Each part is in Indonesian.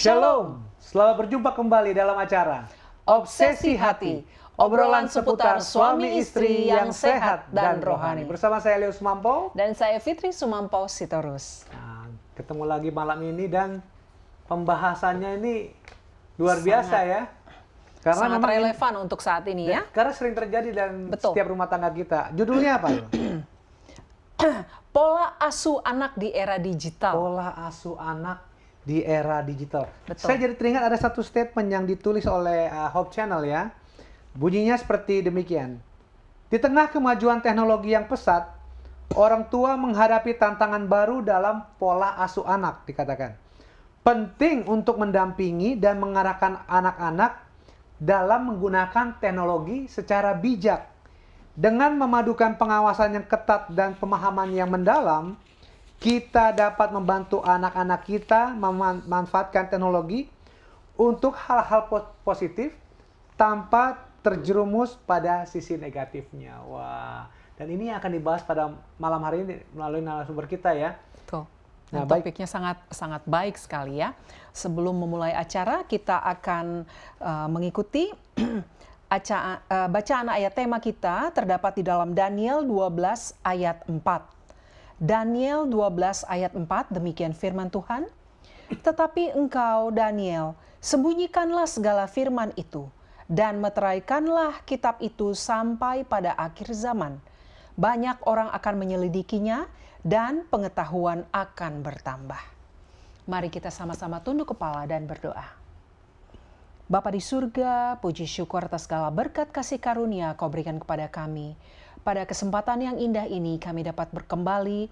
Shalom, selamat berjumpa kembali dalam acara Obsesi Hati, obrolan seputar suami istri yang sehat dan rohani. Bersama saya Leo Sumampo dan saya Fitri Sumampo Sitorus. Nah, ketemu lagi malam ini dan pembahasannya ini luar biasa ya. Karena sangat relevan untuk saat ini ya. Karena sering terjadi dan setiap rumah tangga kita. Judulnya apa? Pola asuh anak di era digital. Pola asuh anak di era digital. Betul. Saya jadi teringat ada satu statement yang ditulis oleh Hope Channel ya. Bunyinya seperti demikian. Di tengah kemajuan teknologi yang pesat, orang tua menghadapi tantangan baru dalam pola asuh anak, dikatakan. Penting untuk mendampingi dan mengarahkan anak-anak dalam menggunakan teknologi secara bijak. Dengan memadukan pengawasan yang ketat dan pemahaman yang mendalam, kita dapat membantu anak-anak kita memanfaatkan teknologi untuk hal-hal positif tanpa terjerumus pada sisi negatifnya. Wah, dan ini akan dibahas pada malam hari ini melalui narasumber kita ya. Betul. Nah, topiknya sangat baik sekali ya. Sebelum memulai acara, kita akan mengikuti bacaan ayat tema kita terdapat di dalam Daniel 12 ayat 4. Daniel 12 ayat 4, demikian firman Tuhan. Tetapi engkau, Daniel, sembunyikanlah segala firman itu, dan meteraikanlah kitab itu sampai pada akhir zaman. Banyak orang akan menyelidikinya, dan pengetahuan akan bertambah. Mari kita sama-sama tunduk kepala dan berdoa. Bapa di surga, puji syukur atas segala berkat kasih karunia Kau berikan kepada kami. Pada kesempatan yang indah ini kami dapat berkembali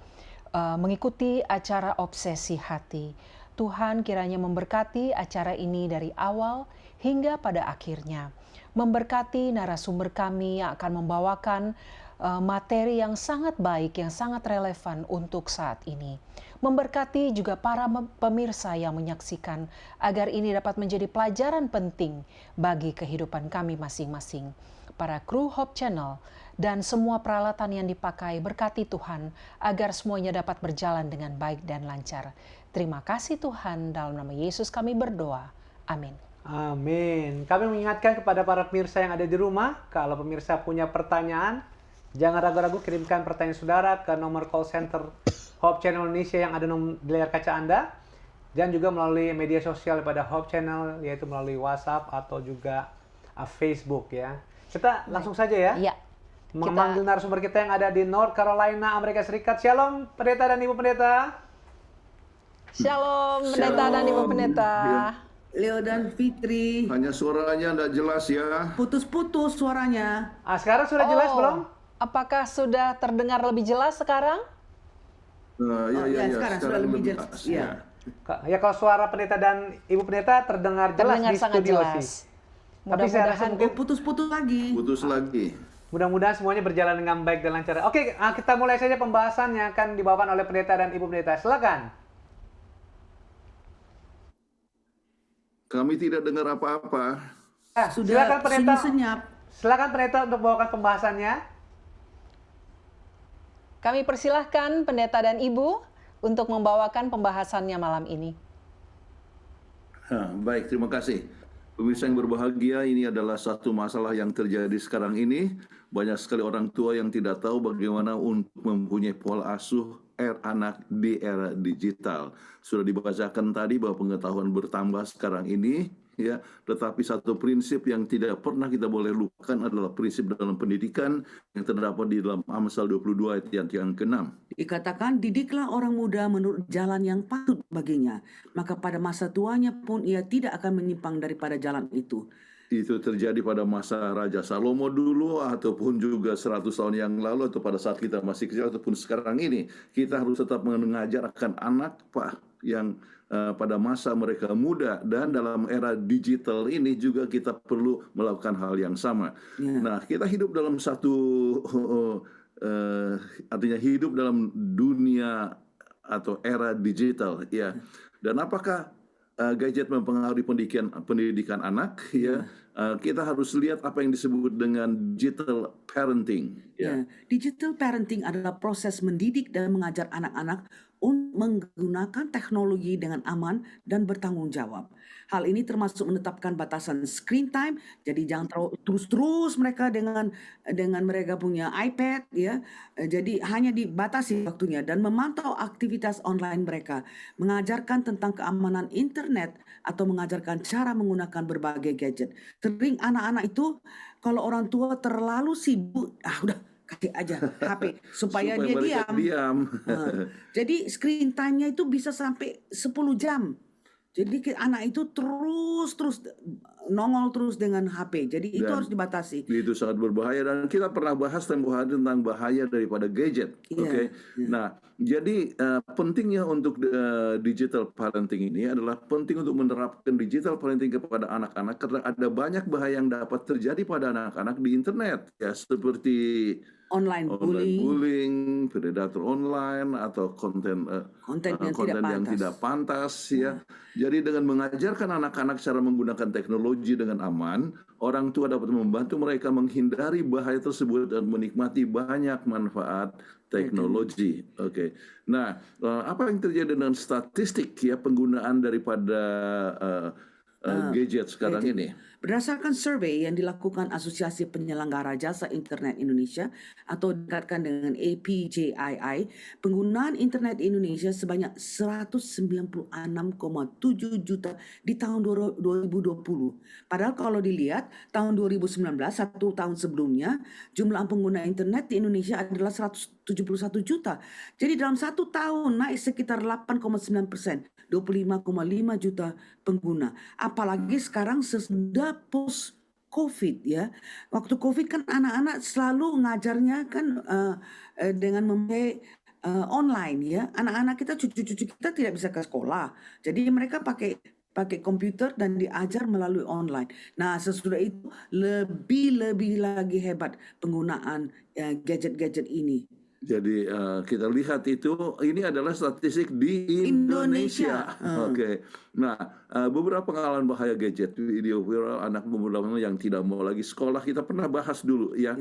mengikuti acara Obsesi Hati. Tuhan kiranya memberkati acara ini dari awal hingga pada akhirnya. Memberkati narasumber kami yang akan membawakan materi yang sangat baik, yang sangat relevan untuk saat ini. Memberkati juga para pemirsa yang menyaksikan agar ini dapat menjadi pelajaran penting bagi kehidupan kami masing-masing. Para kru Hope Channel dan semua peralatan yang dipakai, berkati Tuhan agar semuanya dapat berjalan dengan baik dan lancar. Terima kasih Tuhan, dalam nama Yesus kami berdoa. Amin. Amin. Kami mengingatkan kepada para pemirsa yang ada di rumah, kalau pemirsa punya pertanyaan, jangan ragu-ragu kirimkan pertanyaan saudara ke nomor call center Hope Channel Indonesia yang ada di layar kaca Anda, dan juga melalui media sosial pada Hope Channel, yaitu melalui WhatsApp atau juga Facebook ya. Kita langsung saja ya. Iya. Memanggil narasumber kita yang ada di North Carolina, Amerika Serikat. Shalom, pendeta dan ibu pendeta. Shalom, pendeta dan ibu pendeta. Leo dan Fitri. Hanya suaranya tidak jelas ya. Putus-putus suaranya. Sekarang sudah jelas belum? Apakah sudah terdengar lebih jelas sekarang? Ya, sekarang sudah lebih jelas. Ya. Ya, kalau suara pendeta dan ibu pendeta terdengar jelas Terdengar di sangat studio jelas. sih. Tapi saya rasa mungkin Putus-putus lagi. Putus lagi. mudah-mudahan semuanya berjalan dengan baik dan lancar. Oke, kita mulai saja pembahasan yang akan dibawakan oleh pendeta dan ibu pendeta. Silakan. Kami tidak dengar apa-apa. Silakan pendeta. Senyap. Silakan pendeta untuk bawakan pembahasannya. Kami persilahkan pendeta dan ibu untuk membawakan pembahasannya malam ini. Baik, terima kasih. Pemirsa yang berbahagia, ini adalah satu masalah yang terjadi sekarang ini. Banyak sekali orang tua yang tidak tahu bagaimana untuk mempunyai pola asuh anak di era digital. Sudah dibacakan tadi bahwa pengetahuan bertambah sekarang ini, ya. Tetapi satu prinsip yang tidak pernah kita boleh lupakan adalah prinsip dalam pendidikan yang terdapat di dalam Amsal 22 ayat yang ke-6. Dikatakan, didiklah orang muda menurut jalan yang patut baginya. Maka pada masa tuanya pun ia tidak akan menyimpang daripada jalan itu. Itu terjadi pada masa Raja Salomo dulu, ataupun juga 100 tahun yang lalu, atau pada saat kita masih kecil, ataupun sekarang ini. Kita harus tetap mengajarkan anak yang pada masa mereka muda, dan dalam era digital ini juga kita perlu melakukan hal yang sama. Nah, kita hidup dalam satu, artinya hidup dalam dunia atau era digital, ya. Dan apakah gadget mempengaruhi pendidikan anak? Ya, kita harus lihat apa yang disebut dengan digital parenting. Digital parenting adalah proses mendidik dan mengajar anak-anak untuk menggunakan teknologi dengan aman dan bertanggung jawab. Hal ini termasuk menetapkan batasan screen time, jadi jangan terus-terus mereka dengan mereka punya iPad ya. Jadi hanya dibatasi waktunya dan memantau aktivitas online mereka, mengajarkan tentang keamanan internet atau mengajarkan cara menggunakan berbagai gadget. Sering anak-anak itu kalau orang tua terlalu sibuk, udah kasih aja HP supaya dia mereka diam. diam. Jadi screen time-nya itu bisa sampai 10 jam. Jadi anak itu terus nongol terus dengan HP. Jadi itu Dan harus dibatasi. itu sangat berbahaya dan kita pernah bahas tempoh hari tentang bahaya daripada gadget. Iya, Oke. iya. Nah, jadi pentingnya untuk digital parenting ini adalah penting untuk menerapkan digital parenting kepada anak-anak karena ada banyak bahaya yang dapat terjadi pada anak-anak di internet ya seperti Online online bullying, bullying, predator online atau konten konten yang tidak konten yang pantas. tidak pantas ya. Jadi dengan mengajarkan anak-anak cara menggunakan teknologi dengan aman, orang tua dapat membantu mereka menghindari bahaya tersebut dan menikmati banyak manfaat teknologi. Oke. Nah, apa yang terjadi dengan statistik ya penggunaan daripada gadget sekarang ini? Berdasarkan survei yang dilakukan Asosiasi Penyelenggara Jasa Internet Indonesia atau dikatakan dengan APJII, penggunaan internet Indonesia sebanyak 196,7 juta di tahun 2020. Padahal kalau dilihat tahun 2019, satu tahun sebelumnya, jumlah pengguna internet di Indonesia adalah 171 juta. Jadi dalam satu tahun naik sekitar 8,9%, 25,5 juta pengguna. Apalagi sekarang sesudah post COVID ya. Waktu COVID kan anak-anak selalu ngajarnya kan dengan memakai online ya. Anak-anak kita, cucu-cucu kita tidak bisa ke sekolah. Jadi mereka pakai komputer dan diajar melalui online. Nah, sesudah itu lebih lagi hebat penggunaan gadget-gadget ini. Jadi kita lihat itu ini adalah statistik di Indonesia. Oke. Nah, beberapa pengalaman bahaya gadget, video viral anak beberapa yang tidak mau lagi sekolah kita pernah bahas dulu ya.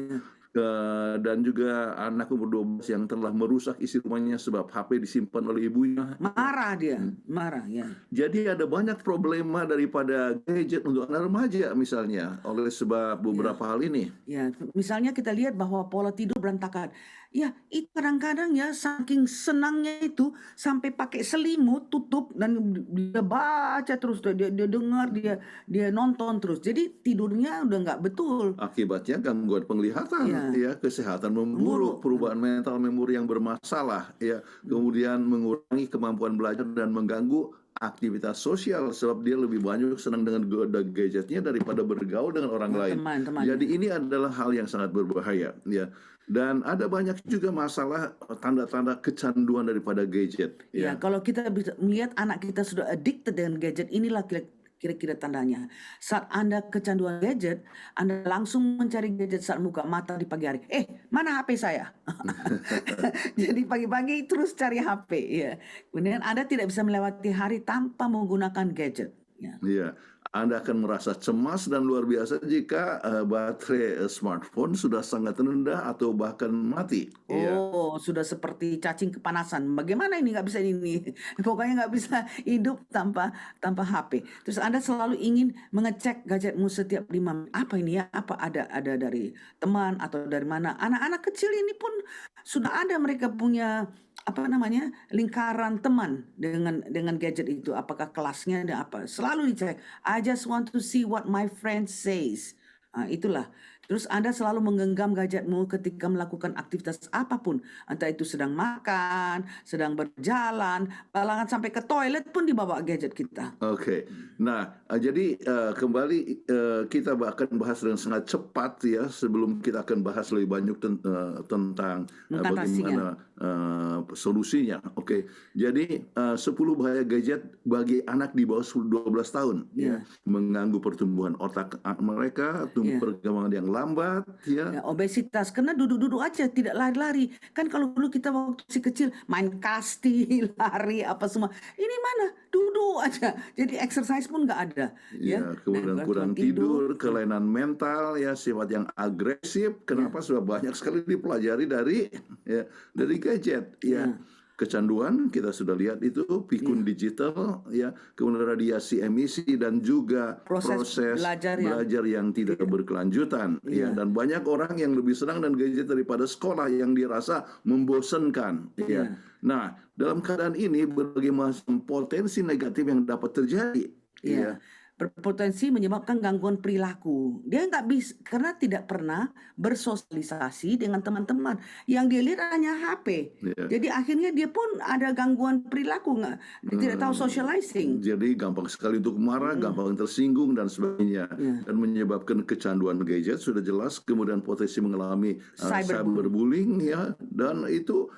Dan juga anak umur 12 yang telah merusak isi rumahnya sebab HP disimpan oleh ibunya. Marah dia, marah ya. Jadi ada banyak problema daripada gadget untuk anak remaja misalnya oleh sebab beberapa hal ini. Ya, misalnya kita lihat bahwa pola tidur berantakan. Ya, itu kadang-kadang ya saking senangnya itu sampai pakai selimut tutup dan dia baca terus, dia dengar, dia nonton terus. Jadi tidurnya udah nggak betul. Akibatnya gangguan penglihatan, ya, kesehatan memburuk, perubahan mental memori yang bermasalah, ya, kemudian mengurangi kemampuan belajar dan mengganggu aktivitas sosial sebab dia lebih banyak senang dengan gadgetnya daripada bergaul dengan orang lain. Jadi ini adalah hal yang sangat berbahaya, ya. Dan ada banyak juga masalah tanda-tanda kecanduan daripada gadget. Ya, kalau kita bisa melihat anak kita sudah addicted dengan gadget, inilah kira-kira tandanya. Saat Anda kecanduan gadget, Anda langsung mencari gadget saat buka mata di pagi hari. Mana HP saya? Jadi pagi-pagi terus cari HP. Ya. Kemudian Anda tidak bisa melewati hari tanpa menggunakan gadget. Iya. Anda akan merasa cemas dan luar biasa jika baterai smartphone sudah sangat rendah atau bahkan mati. Sudah seperti cacing kepanasan. Bagaimana ini nggak bisa ini? Pokoknya nggak bisa hidup tanpa HP. Terus Anda selalu ingin mengecek gadgetmu setiap 5 menit. Apa ini ya? Apa ada dari teman atau dari mana? Anak-anak kecil ini pun sudah ada mereka punya lingkaran teman dengan gadget itu. Apakah kelasnya ada apa? Selalu dicek. I just want to see what my friend says. Itulah. Terus Anda selalu menggenggam gadgetmu ketika melakukan aktivitas apapun. Entah itu sedang makan, sedang berjalan, bahkan sampai ke toilet pun dibawa gadget kita. Oke. Nah, jadi kembali kita akan bahas dengan sangat cepat ya sebelum kita akan bahas lebih banyak tentang bagaimana solusinya. Oke. Jadi 10 bahaya gadget bagi anak di bawah 12 tahun ya, mengganggu pertumbuhan otak mereka, perkembangan yang lambat ya. Obesitas karena duduk-duduk aja, tidak lari-lari. Kan kalau dulu kita waktu si kecil main kasti, lari apa semua. Ini mana? Duduk aja. Jadi exercise pun nggak ada. Kemudian kurang tidur, kelainan mental ya, sifat yang agresif. Kenapa? Sudah banyak sekali dipelajari dari gadget ya. kecanduan kita sudah lihat itu, pikun digital, ya, kemudian radiasi emisi dan juga proses belajar yang tidak berkelanjutan, ya, dan banyak orang yang lebih senang dan gadget daripada sekolah yang dirasa membosankan, ya. Nah, dalam keadaan ini berbagai macam potensi negatif yang dapat terjadi, ya. Berpotensi menyebabkan gangguan perilaku. Dia nggak bisa karena tidak pernah bersosialisasi dengan teman-teman. Yang dia lihat hanya HP. Jadi akhirnya dia pun ada gangguan perilaku, tidak tahu socializing. Jadi gampang sekali untuk marah, gampang tersinggung dan sebagainya, dan menyebabkan kecanduan gadget sudah jelas. Kemudian potensi mengalami cyberbullying, ya, dan itu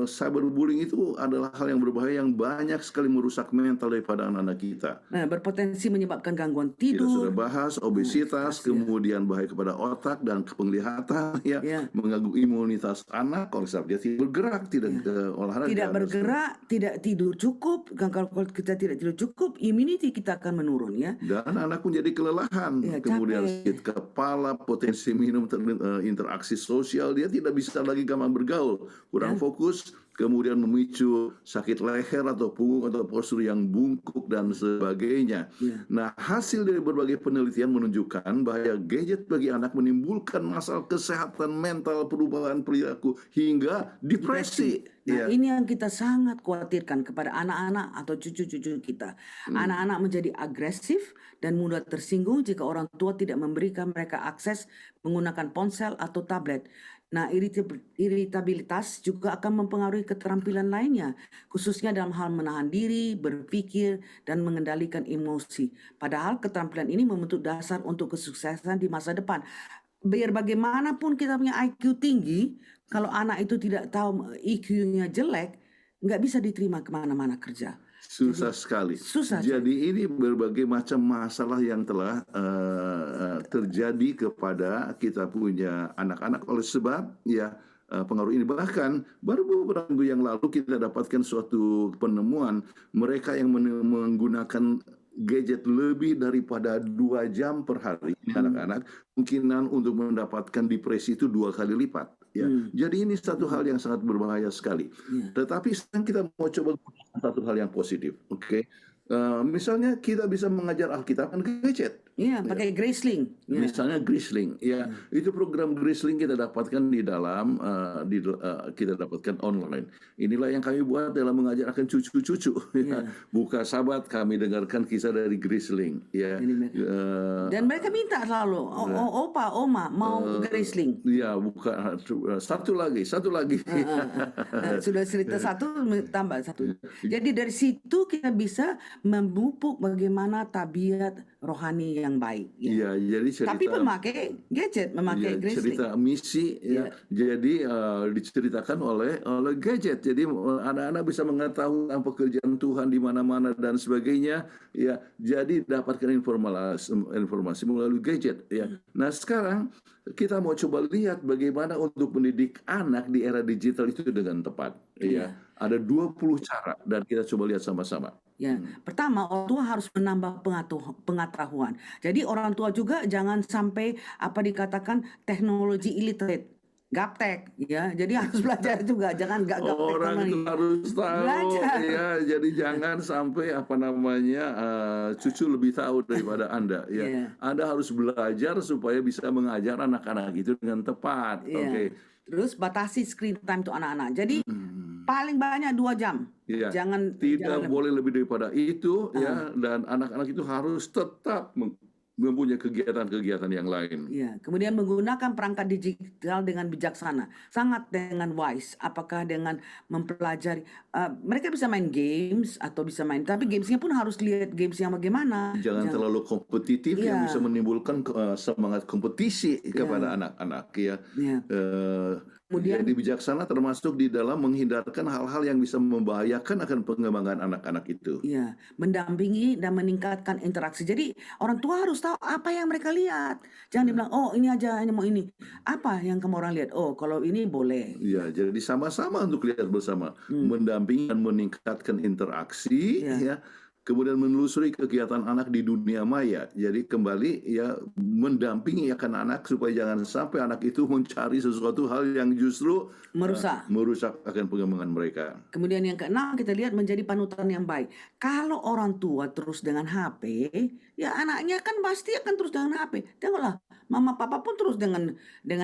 cyberbullying itu adalah hal yang berbahaya yang banyak sekali merusak mental daripada anak-anak kita. Nah, berpotensi menyebabkan gangguan tidur. Kita sudah bahas obesitas, kemudian bahaya kepada otak dan penglihatan, ya, mengganggu imunitas anak kalau dia tidak bergerak, tidak olahraga, tidak bergerak, tidak tidur cukup. Kalau kita tidak tidur cukup, immunity kita akan menurun, ya. Dan anak pun jadi kelelahan, kemudian sakit kepala, potensi minum, interaksi sosial, dia tidak bisa lagi gampang bergaul, kurang fokus, kemudian memicu sakit leher atau punggung atau postur yang bungkuk dan sebagainya. Nah, hasil dari berbagai penelitian menunjukkan bahwa gadget bagi anak menimbulkan masalah kesehatan mental, perubahan perilaku, hingga depresi. Nah, ini yang kita sangat khawatirkan kepada anak-anak atau cucu-cucu kita. Anak-anak menjadi agresif dan mudah tersinggung jika orang tua tidak memberikan mereka akses menggunakan ponsel atau tablet. Nah, iritabilitas juga akan mempengaruhi keterampilan lainnya, khususnya dalam hal menahan diri, berpikir, dan mengendalikan emosi. Padahal keterampilan ini membentuk dasar untuk kesuksesan di masa depan. Biar bagaimanapun kita punya IQ tinggi, kalau anak itu tidak tahu IQ-nya jelek, nggak bisa diterima kemana-mana kerja. Susah sekali. Jadi ini berbagai macam masalah yang telah terjadi kepada kita punya anak-anak oleh sebab, ya, pengaruh ini. Bahkan baru beberapa minggu yang lalu kita dapatkan suatu penemuan mereka yang menggunakan gadget lebih daripada 2 jam per hari, anak-anak, kemungkinan untuk mendapatkan depresi itu 2 kali lipat. Ya. Jadi ini satu hal yang sangat berbahaya sekali. Tetapi sekarang kita mau coba satu hal yang positif, oke? Misalnya kita bisa mengajar Alkitab dengan gadget. Iya, pakai Gracelink. Misalnya Gracelink, ya, itu program Gracelink kita dapatkan di dalam kita dapatkan online. Inilah yang kami buat dalam mengajarkan cucu-cucu. Ya. Buka Sabat kami dengarkan kisah dari Gracelink, ya. Dan mereka minta selalu, opa, oma mau Gracelink. Ya, buka satu lagi. Sudah cerita satu tambah satu. Jadi dari situ kita bisa memupuk bagaimana tabiat rohani yang baik. Ya, jadi cerita, tapi memakai gadget, memakai Gracelink. Cerita misi, ya. Jadi diceritakan oleh gadget. Jadi anak-anak bisa mengetahui pekerjaan Tuhan di mana-mana dan sebagainya. Ya, jadi dapatkan informasi melalui gadget. Ya. Nah, sekarang kita mau coba lihat bagaimana untuk mendidik anak di era digital itu dengan tepat. Ya. Ada 20 cara dan kita coba lihat sama-sama. Ya, pertama orang tua harus menambah pengetahuan. Jadi orang tua juga jangan sampai apa dikatakan teknologi illiterate, gaptek, ya. Jadi harus belajar juga, jangan gaptek. Orang itu harus tahu, belajar. Ya. Jadi jangan sampai cucu lebih tahu daripada Anda, ya. Anda harus belajar supaya bisa mengajar anak-anak itu dengan tepat. Oke. Terus batasi screen time untuk anak-anak. Jadi paling banyak 2 jam. Ya. Tidak boleh lebih daripada itu, ya. Dan anak-anak itu harus tetap mempunyai kegiatan-kegiatan yang lain. Ya. Kemudian menggunakan perangkat digital dengan bijaksana, sangat dengan wise. Apakah dengan mempelajari? Mereka bisa main games atau bisa main, tapi gamesnya pun harus lihat games yang bagaimana. Jangan terlalu kompetitif yang bisa menimbulkan semangat kompetisi kepada anak-anak, ya. Kemudian jadi bijaksana termasuk di dalam menghindarkan hal-hal yang bisa membahayakan akan pengembangan anak-anak itu. Iya, mendampingi dan meningkatkan interaksi. Jadi orang tua harus tahu apa yang mereka lihat. Jangan dibilang, oh ini aja, ini mau ini. Apa yang kamu orang lihat? Oh kalau ini boleh. Iya, jadi sama-sama untuk lihat bersama, mendampingi dan meningkatkan interaksi, ya. kemudian menelusuri kegiatan anak di dunia maya. Jadi kembali ya mendampingi akan anak supaya jangan sampai anak itu mencari sesuatu hal yang justru merusak akan pengembangan mereka. Kemudian yang keenam kita lihat menjadi panutan yang baik. Kalau orang tua terus dengan HP, ya anaknya kan pasti akan terus dengan HP. Tengoklah, mama papa pun terus dengan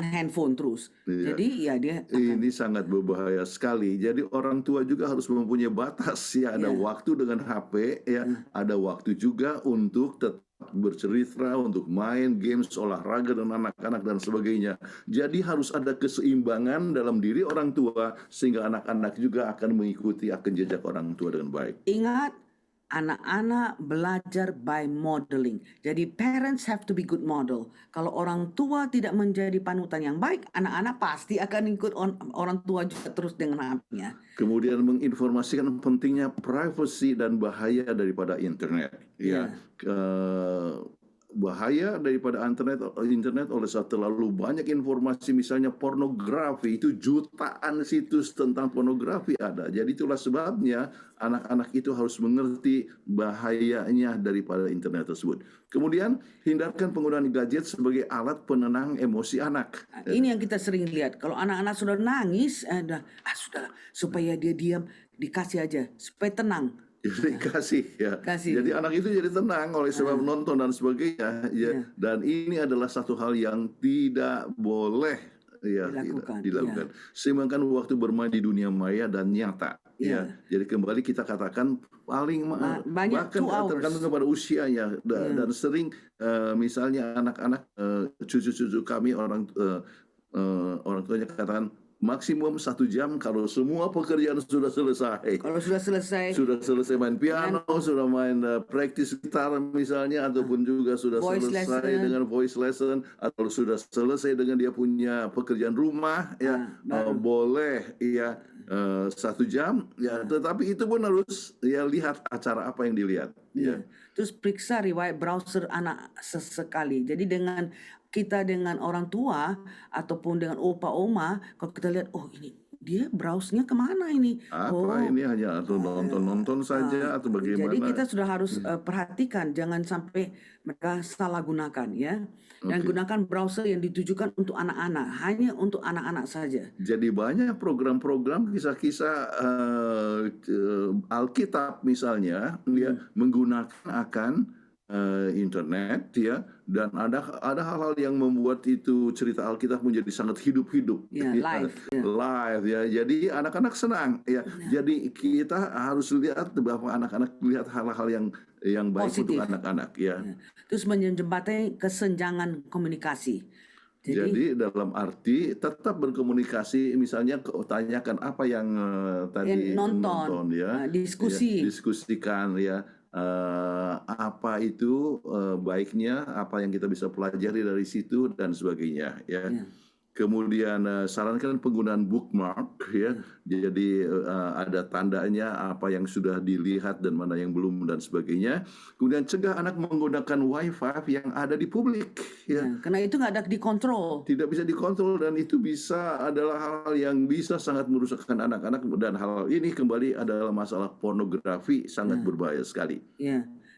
handphone terus. Iya. Jadi ya dia akan, Ini sangat berbahaya sekali. Jadi orang tua juga harus mempunyai batas ya. Ada waktu dengan HP ya, ada waktu juga untuk tetap bercerita, untuk main games, olahraga dengan anak-anak dan sebagainya. Jadi harus ada keseimbangan dalam diri orang tua sehingga anak-anak juga akan mengikuti akan jejak orang tua dengan baik. ingat, anak-anak belajar by modeling. Jadi parents have to be good model. Kalau orang tua tidak menjadi panutan yang baik, anak-anak pasti akan ikut orang tua juga terus dengan HP-nya. Kemudian menginformasikan pentingnya privacy dan bahaya daripada internet. Ya, bahaya daripada internet oleh sebab terlalu banyak informasi, misalnya pornografi, itu jutaan situs tentang pornografi ada. Jadi itulah sebabnya anak-anak itu harus mengerti bahayanya daripada internet tersebut. Kemudian hindarkan penggunaan gadget sebagai alat penenang emosi anak. Ini yang kita sering lihat. Kalau anak-anak sudah nangis, sudah supaya dia diam, dikasih aja supaya tenang. Jadi kasih. Jadi anak itu jadi tenang oleh sebab nonton dan sebagainya. Dan ini adalah satu hal yang tidak boleh dilakukan. Seimbangkan waktu bermain di dunia maya dan nyata. Jadi kembali kita katakan paling banyak bahkan 2 hours. tergantung kepada usianya dan sering misalnya anak-anak cucu-cucu kami orang tuanya katakan maksimum 1 jam kalau semua pekerjaan sudah selesai. Kalau sudah selesai main piano, sudah main praktis gitar misalnya, ataupun juga sudah selesai dengan voice lesson, atau sudah selesai dengan dia punya pekerjaan rumah, boleh 1 jam, tetapi itu pun harus lihat acara apa yang dilihat. Terus periksa riwayat browser anak sesekali. Jadi dengan orang tua ataupun dengan opa oma, kalau kita lihat, oh ini dia browse-nya kemana ini? Ini hanya atau nonton saja atau bagaimana? Jadi kita sudah harus perhatikan, jangan sampai mereka salah gunakan ya. Dan gunakan browser yang ditujukan untuk anak-anak, hanya untuk anak-anak saja. Jadi banyak program-program kisah-kisah Alkitab misalnya menggunakan akan internet dan ada hal-hal yang membuat itu cerita Alkitab menjadi sangat hidup-hidup, live. Jadi anak-anak senang Jadi kita harus lihat bahwa anak-anak lihat hal-hal yang baik positif untuk anak-anak Terus menjembatani kesenjangan komunikasi. Jadi dalam arti tetap berkomunikasi, misalnya tanyakan apa yang tadi nonton diskusikan apa itu baiknya, apa yang kita bisa pelajari dari situ dan sebagainya Kemudian sarankan penggunaan bookmark jadi ada tandanya apa yang sudah dilihat dan mana yang belum dan sebagainya. Kemudian cegah anak menggunakan wifi yang ada di publik karena itu nggak ada dikontrol. Tidak bisa dikontrol dan itu adalah hal yang bisa sangat merusakkan anak-anak, dan hal ini kembali adalah masalah pornografi, sangat berbahaya sekali.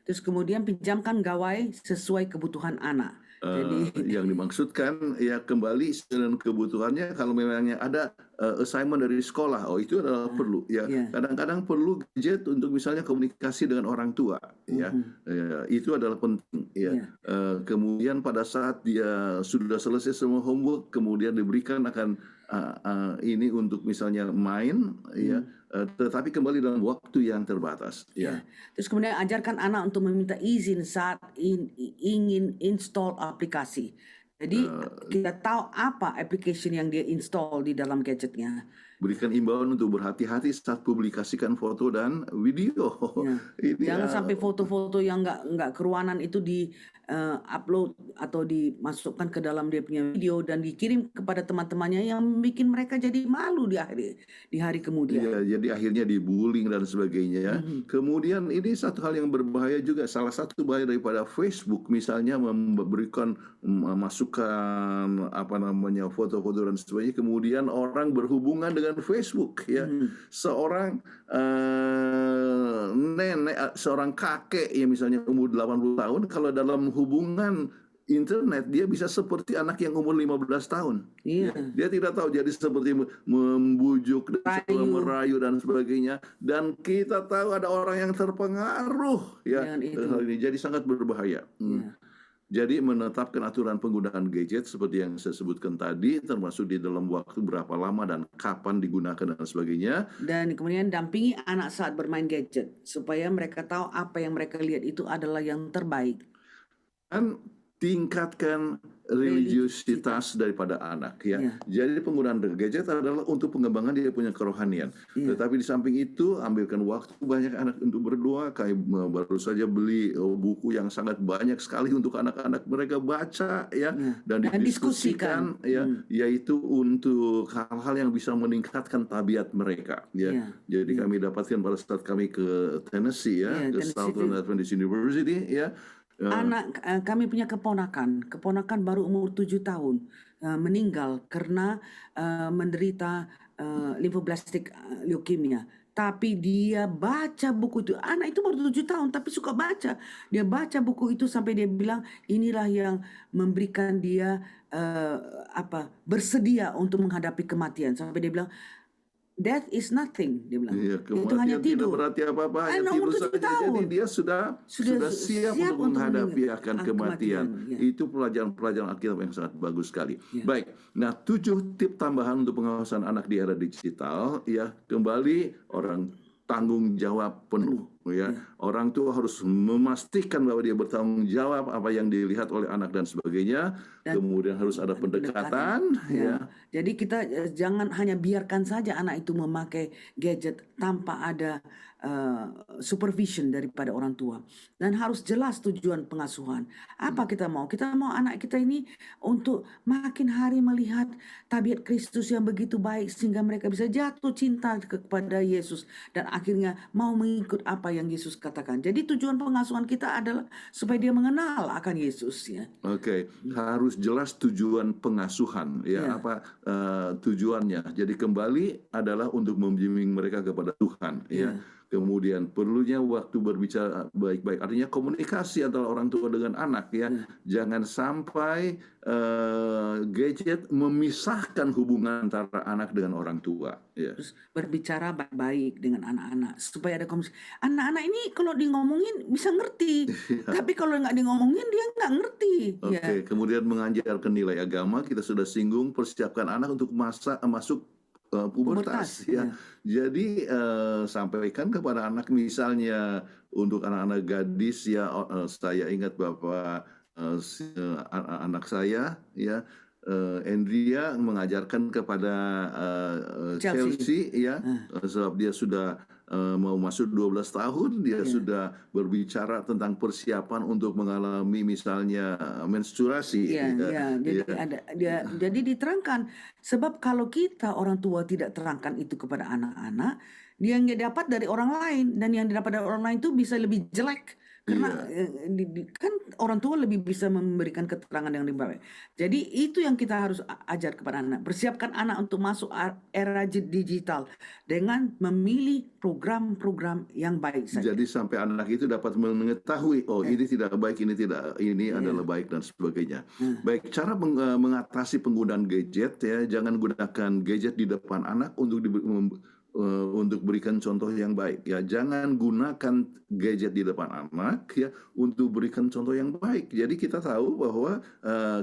Terus kemudian pinjamkan gawai sesuai kebutuhan anak. Jadi yang dimaksudkan kembali dengan kebutuhannya. Kalau memangnya ada assignment dari sekolah, itu adalah perlu kadang-kadang perlu gadget untuk misalnya komunikasi dengan orang tua itu adalah penting kemudian pada saat dia sudah selesai semua homework, kemudian diberikan akan ini untuk misalnya main tetapi kembali dalam waktu yang terbatas. Terus kemudian ajarkan anak untuk meminta izin saat ingin install aplikasi. Jadi kita tahu apa application yang dia install di dalam gadgetnya. Berikan imbauan untuk berhati-hati saat publikasikan foto dan video. Jangan sampai foto-foto yang nggak keruanan itu di upload atau dimasukkan ke dalam dia punya video dan dikirim kepada teman-temannya yang bikin mereka jadi malu di hari kemudian. Jadi akhirnya dibullying dan sebagainya. Kemudian ini satu hal yang berbahaya juga. Salah satu bahaya daripada Facebook misalnya memberikan masukan foto-foto dan sebagainya. Kemudian orang berhubungan dengan dengan Facebook ya. Seorang nenek, seorang kakek yang misalnya umur 80 tahun, kalau dalam hubungan internet dia bisa seperti anak yang umur 15 tahun. Iya. Dia tidak tahu, jadi seperti membujuk dan merayu dan sebagainya. Dan kita tahu ada orang yang terpengaruh ya Dengan itu. hal ini, jadi sangat berbahaya. Jadi menetapkan aturan penggunaan gadget seperti yang saya sebutkan tadi, termasuk di dalam waktu berapa lama dan kapan digunakan dan sebagainya. Dan kemudian dampingi anak saat bermain gadget supaya mereka tahu apa yang mereka lihat itu adalah yang terbaik. Dan tingkatkan religiusitas daripada anak ya. Jadi penggunaan gadget adalah untuk pengembangan dia punya kerohanian. Tetapi di samping itu ambilkan waktu banyak anak untuk berdoa. Kayak baru saja beli buku yang sangat banyak sekali untuk anak-anak mereka baca ya, dan didiskusikan ya, yaitu untuk hal-hal yang bisa meningkatkan tabiat mereka ya. Jadi kami dapatkan pada saat kami ke Tennessee ya, ke Southern Adventist University ya. Anak kami punya keponakan baru umur 7 tahun meninggal karena menderita lymphoblastic leukemia. Tapi dia baca buku itu. Anak itu baru 7 tahun tapi suka baca. Dia baca buku itu sampai dia bilang inilah yang memberikan dia bersedia untuk menghadapi kematian. Sampai dia bilang death is nothing, dia bilang. Itu hanya tidur. Tidak berarti apa-apa, hanya tidur saja. Jadi dia sudah siap untuk menghadapi akan kematian. Itu pelajaran Alkitab yang sangat bagus sekali. Baik, nah 7 tip tambahan untuk pengawasan anak di era digital ya. Kembali orang tanggung jawab penuh ya. Orang tua harus memastikan bahwa dia bertanggung jawab apa yang dilihat oleh anak dan sebagainya. Dan kemudian harus ada pendekatan ya. Jadi kita jangan hanya biarkan saja anak itu memakai gadget tanpa ada supervision daripada orang tua. Dan harus jelas tujuan pengasuhan. Apa kita mau? Kita mau anak kita ini untuk makin hari melihat tabiat Kristus yang begitu baik sehingga mereka bisa jatuh cinta kepada Yesus dan akhirnya mau mengikut apa yang Yesus katakan. Jadi tujuan pengasuhan kita adalah supaya dia mengenal akan Yesus ya. Oke, harus jelas tujuan pengasuhan ya. Apa tujuannya. Jadi kembali adalah untuk membimbing mereka kepada Tuhan ya. Kemudian perlunya waktu berbicara baik-baik, artinya komunikasi antara orang tua dengan anak ya. Jangan sampai gadget memisahkan hubungan antara anak dengan orang tua ya. Terus berbicara baik-baik dengan anak-anak supaya ada komunikasi. Anak-anak ini kalau di ngomongin bisa ngerti, tapi kalau nggak di ngomongin dia nggak ngerti. Oke, kemudian mengajarkan nilai agama, kita sudah singgung, persiapkan anak untuk masuk pubertas ya. Jadi sampaikan kepada anak, misalnya untuk anak-anak gadis ya, saya ingat Bapak anak saya ya, Andrea mengajarkan kepada Chelsea ya, sebab dia sudah mau masuk 12 tahun, dia sudah berbicara tentang persiapan untuk mengalami misalnya menstruasi. Jadi diterangkan, sebab kalau kita orang tua tidak terangkan itu kepada anak-anak, dia yang dapat dari orang lain, dan yang didapat dari orang lain itu bisa lebih jelek. Karena kan orang tua lebih bisa memberikan keterangan yang lebih baik. Jadi itu yang kita harus ajar kepada anak. Persiapkan anak untuk masuk era digital dengan memilih program-program yang baik saja. Jadi sampai anak itu dapat mengetahui, ini tidak baik, ini adalah baik dan sebagainya. Baik, cara mengatasi penggunaan gadget ya, jangan gunakan gadget di depan anak untuk berikan contoh yang baik ya. Jangan gunakan gadget di depan anak ya untuk berikan contoh yang baik. Jadi kita tahu bahwa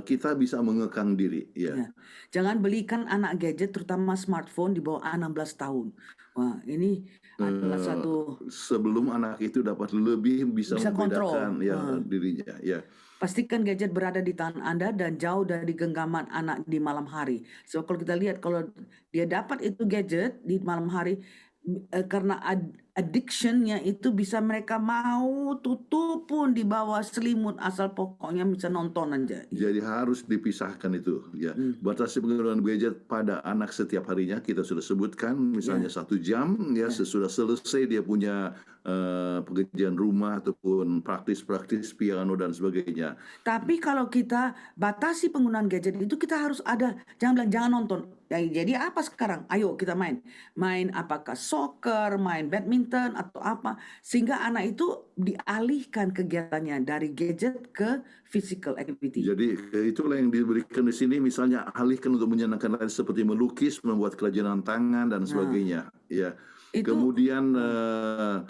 kita bisa mengekang diri ya. Jangan belikan anak gadget, terutama smartphone, di bawah 16 tahun. Wah, ini adalah satu sebelum anak itu dapat lebih bisa membedakan dirinya ya. Pastikan gadget berada di tangan Anda dan jauh dari genggaman anak di malam hari. So kalau kita lihat, kalau dia dapat itu gadget di malam hari, karena addiction-nya itu bisa mereka mau tutup pun di bawah selimut asal pokoknya bisa nonton aja. Jadi harus dipisahkan itu ya. Batasi penggunaan gadget pada anak setiap harinya kita sudah sebutkan, misalnya 1 jam ya, sesudah selesai dia punya pekerjaan rumah ataupun praktis piano dan sebagainya. Tapi kalau kita batasi penggunaan gadget itu, kita harus ada, jangan bilang jangan nonton. Jadi apa sekarang? Ayo kita main apakah soccer, main badminton atau apa, sehingga anak itu dialihkan kegiatannya dari gadget ke physical activity. Jadi itulah yang diberikan di sini, misalnya alihkan untuk menyenangkan lain seperti melukis, membuat kerajinan tangan dan sebagainya. Ya. Itu Kemudian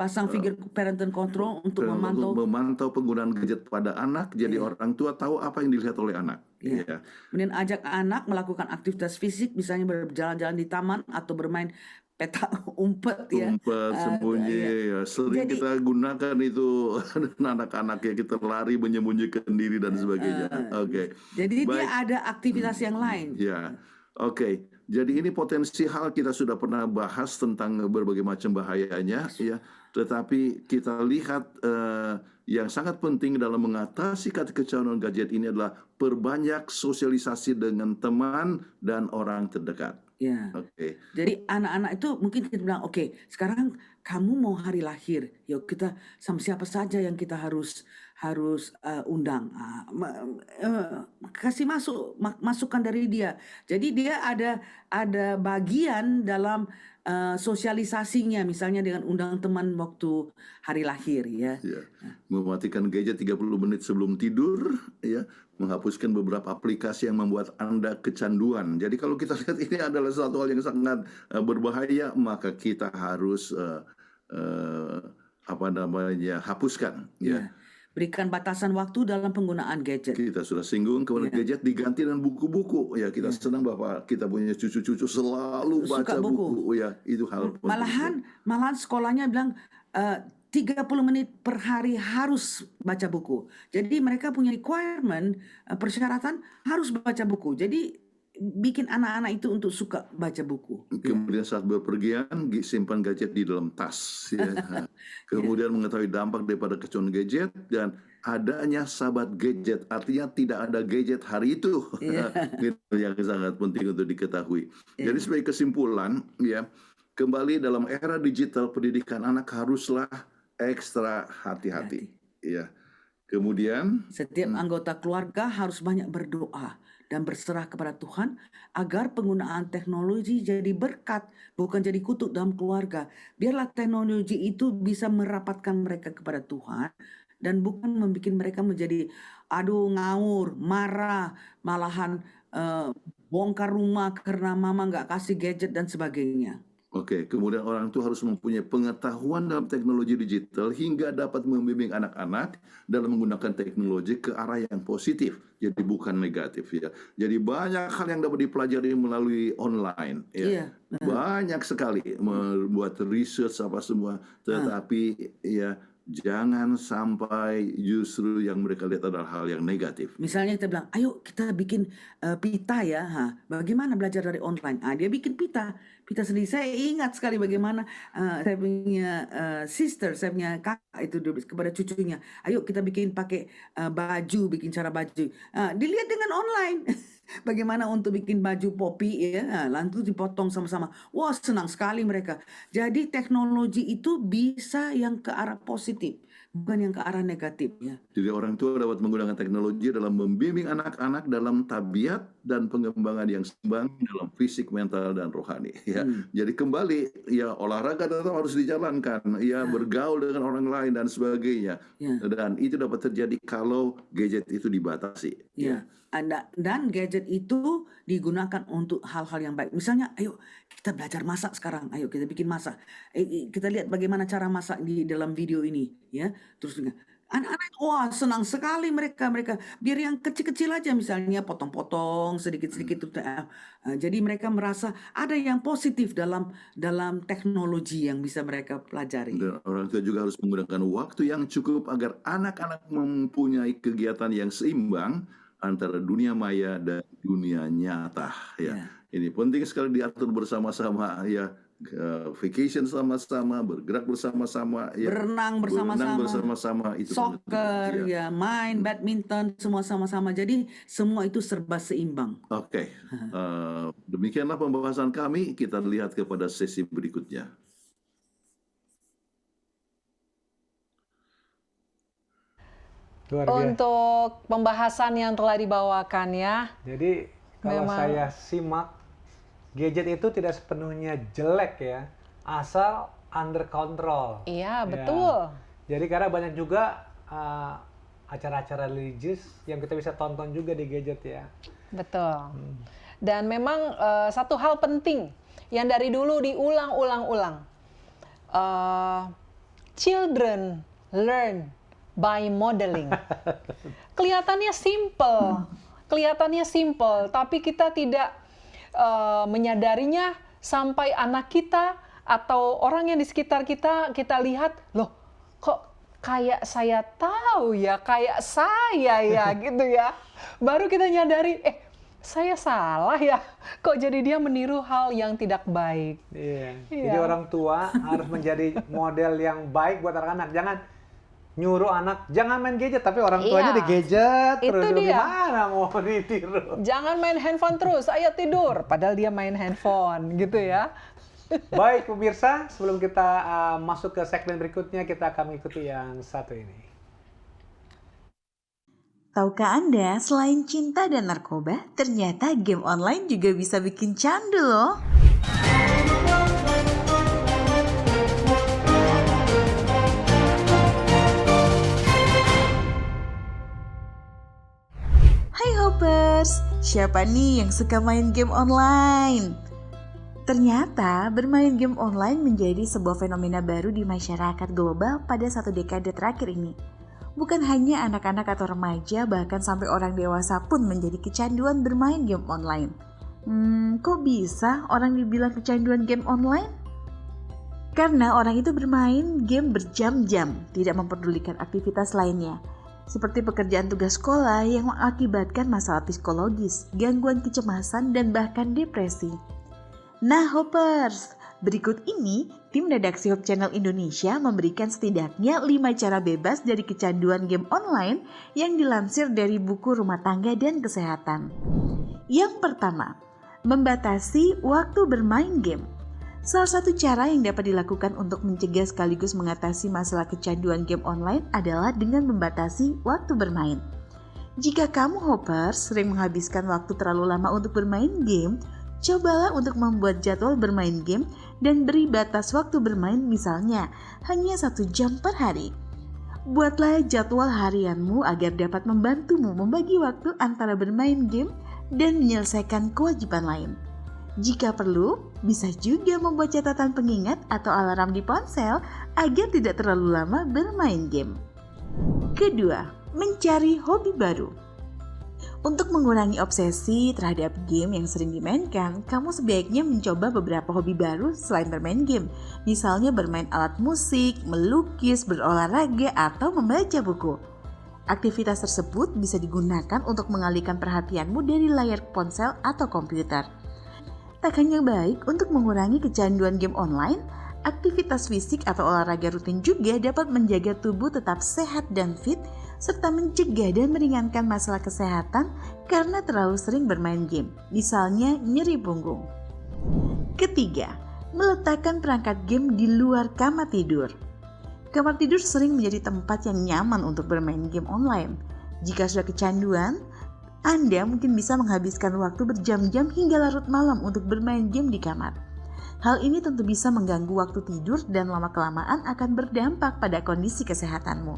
pasang figur parental control untuk memantau penggunaan gadget pada anak, jadi orang tua tahu apa yang dilihat oleh anak. Ya. Kemudian ajak anak melakukan aktivitas fisik, misalnya berjalan-jalan di taman atau bermain petak umpet ya. Umpet, sembunyi, ya. Sering kita gunakan itu anak-anak ya, kita lari menyembunyikan diri dan sebagainya. Oke. Jadi dia ada aktivitas yang lain. Ya. Oke. Jadi ini potensi hal kita sudah pernah bahas tentang berbagai macam bahayanya, ya. Tetapi kita lihat yang sangat penting dalam mengatasi kekacauan gadget ini adalah perbanyak sosialisasi dengan teman dan orang terdekat. Ya. Oke. Jadi anak-anak itu mungkin kita bilang, oke, sekarang kamu mau hari lahir, yuk kita sama siapa saja yang kita harus undang, kasih masukan dari dia. Jadi dia ada bagian dalam sosialisasinya, misalnya dengan undang teman waktu hari lahir ya. Mematikan gadget 30 menit sebelum tidur, ya. Menghapuskan beberapa aplikasi yang membuat Anda kecanduan. Jadi kalau kita lihat ini adalah satu hal yang sangat berbahaya, maka kita harus hapuskan. Ya. Berikan batasan waktu dalam penggunaan gadget. Kita sudah singgung, kemudian gadget diganti dengan buku-buku. Ya, kita senang bahwa kita punya cucu-cucu selalu baca buku. Ya, itu hal penting. Malahan sekolahnya bilang 30 menit per hari harus baca buku. Jadi mereka punya requirement, persyaratan harus baca buku. Jadi bikin anak-anak itu untuk suka baca buku. Kemudian saat berpergian, simpan gadget di dalam tas. Ya. Kemudian mengetahui dampak daripada kecanduan gadget dan adanya sahabat gadget. Artinya tidak ada gadget hari itu. Itu yang sangat penting untuk diketahui. Jadi sebagai kesimpulan, ya, kembali dalam era digital, pendidikan anak haruslah ekstra hati-hati. Ya. Kemudian setiap anggota keluarga harus banyak berdoa dan berserah kepada Tuhan agar penggunaan teknologi jadi berkat, bukan jadi kutuk dalam keluarga. Biarlah teknologi itu bisa merapatkan mereka kepada Tuhan dan bukan membuat mereka menjadi ngawur, marah, malahan bongkar rumah karena mama nggak kasih gadget dan sebagainya. Oke, kemudian orang tua harus mempunyai pengetahuan dalam teknologi digital hingga dapat membimbing anak-anak dalam menggunakan teknologi ke arah yang positif, jadi bukan negatif ya. Jadi banyak hal yang dapat dipelajari melalui online ya. Banyak sekali membuat research apa semua, tetapi ya jangan sampai justru yang mereka lihat adalah hal yang negatif. Misalnya kita bilang, ayo kita bikin pita ya. Bagaimana belajar dari online? Dia bikin pita sendiri. Saya ingat sekali bagaimana saya punya saya punya kakak itu kepada cucunya. Ayo kita bikin pakai baju, bikin cara baju. Dilihat dengan online. Bagaimana untuk bikin baju popi ya, lalu dipotong sama-sama. Wah, senang sekali mereka. Jadi teknologi itu bisa yang ke arah positif, bukan yang ke arah negatif ya. Jadi orang tua dapat menggunakan teknologi dalam membimbing anak-anak dalam tabiat dan pengembangan yang seimbang dalam fisik, mental dan rohani ya. Jadi kembali ya, olahraga tetap harus dijalankan, ya, bergaul dengan orang lain dan sebagainya. Dan itu dapat terjadi kalau gadget itu dibatasi. Ya. Dan gadget itu digunakan untuk hal-hal yang baik. Misalnya, ayo kita belajar masak sekarang. Ayo kita bikin masak. Kita lihat bagaimana cara masak di dalam video ini, ya. Terus anak-anak, wah senang sekali mereka. Biar yang kecil-kecil aja, misalnya potong-potong sedikit-sedikit. Jadi mereka merasa ada yang positif dalam teknologi yang bisa mereka pelajari. Dan orang tua juga harus menggunakan waktu yang cukup agar anak-anak mempunyai kegiatan yang seimbang antara dunia maya dan dunia nyata ya. Ini penting sekali diatur bersama-sama ya, vacation sama-sama, bergerak bersama-sama ya, berenang bersama-sama, itu soccer ya, main badminton semua sama-sama. Jadi semua itu serba seimbang. Oke. Demikianlah pembahasan kami, kita lihat kepada sesi berikutnya. Untuk pembahasan yang telah dibawakan ya. Jadi kalau saya simak gadget itu tidak sepenuhnya jelek ya, asal under control. Iya, Ya. betul. Jadi karena banyak juga acara-acara religius yang kita bisa tonton juga di gadget ya. Betul. Dan memang satu hal penting yang dari dulu diulang-ulang-ulang. Children learn by modeling. Kelihatannya simple, tapi kita tidak menyadarinya sampai anak kita atau orang yang di sekitar kita lihat, loh kok kayak saya tahu ya, kayak saya ya gitu ya. Baru kita nyadari, saya salah ya, kok jadi dia meniru hal yang tidak baik. Iya. Iya. Jadi orang tua harus menjadi model yang baik buat anak-anak. Jangan nyuruh anak, jangan main gadget, tapi orang tuanya Iya. di gadget Itu terus. dia. Gimana mau ditiru? Jangan main handphone terus, ayo tidur. Padahal dia main handphone gitu ya. Baik pemirsa, sebelum kita masuk ke segmen berikutnya, kita akan mengikuti yang satu ini. Tahukah Anda, selain cinta dan narkoba, ternyata game online juga bisa bikin candu loh. Hai Hoppers, siapa nih yang suka main game online? Ternyata bermain game online menjadi sebuah fenomena baru di masyarakat global pada 1 dekade terakhir ini. Bukan hanya anak-anak atau remaja, bahkan sampai orang dewasa pun menjadi kecanduan bermain game online. Kok bisa orang dibilang kecanduan game online? Karena orang itu bermain game berjam-jam, tidak mempedulikan aktivitas lainnya. Seperti pekerjaan tugas sekolah yang mengakibatkan masalah psikologis, gangguan kecemasan, dan bahkan depresi. Nah Hoppers, berikut ini tim redaksi Hope Channel Indonesia memberikan setidaknya 5 cara bebas dari kecanduan game online yang dilansir dari buku Rumah Tangga dan Kesehatan. Yang pertama, membatasi waktu bermain game. Salah satu cara yang dapat dilakukan untuk mencegah sekaligus mengatasi masalah kecanduan game online adalah dengan membatasi waktu bermain. Jika kamu Hoppers sering menghabiskan waktu terlalu lama untuk bermain game, cobalah untuk membuat jadwal bermain game dan beri batas waktu bermain, misalnya hanya 1 jam per hari. Buatlah jadwal harianmu agar dapat membantumu membagi waktu antara bermain game dan menyelesaikan kewajiban lain. Jika perlu, bisa juga membuat catatan pengingat atau alarm di ponsel agar tidak terlalu lama bermain game. Kedua, mencari hobi baru. Untuk mengurangi obsesi terhadap game yang sering dimainkan, kamu sebaiknya mencoba beberapa hobi baru selain bermain game. Misalnya bermain alat musik, melukis, berolahraga, atau membaca buku. Aktivitas tersebut bisa digunakan untuk mengalihkan perhatianmu dari layar ponsel atau komputer. Tak hanya baik untuk mengurangi kecanduan game online, aktivitas fisik atau olahraga rutin juga dapat menjaga tubuh tetap sehat dan fit, serta mencegah dan meringankan masalah kesehatan karena terlalu sering bermain game, misalnya nyeri punggung. Ketiga, meletakkan perangkat game di luar kamar tidur. Kamar tidur sering menjadi tempat yang nyaman untuk bermain game online. Jika sudah kecanduan, Anda mungkin bisa menghabiskan waktu berjam-jam hingga larut malam untuk bermain game di kamar. Hal ini tentu bisa mengganggu waktu tidur dan lama-kelamaan akan berdampak pada kondisi kesehatanmu.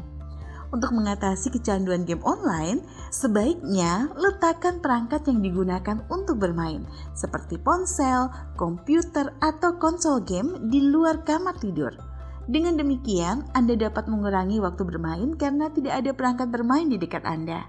Untuk mengatasi kecanduan game online, sebaiknya letakkan perangkat yang digunakan untuk bermain, seperti ponsel, komputer, atau konsol game di luar kamar tidur. Dengan demikian, Anda dapat mengurangi waktu bermain karena tidak ada perangkat bermain di dekat Anda.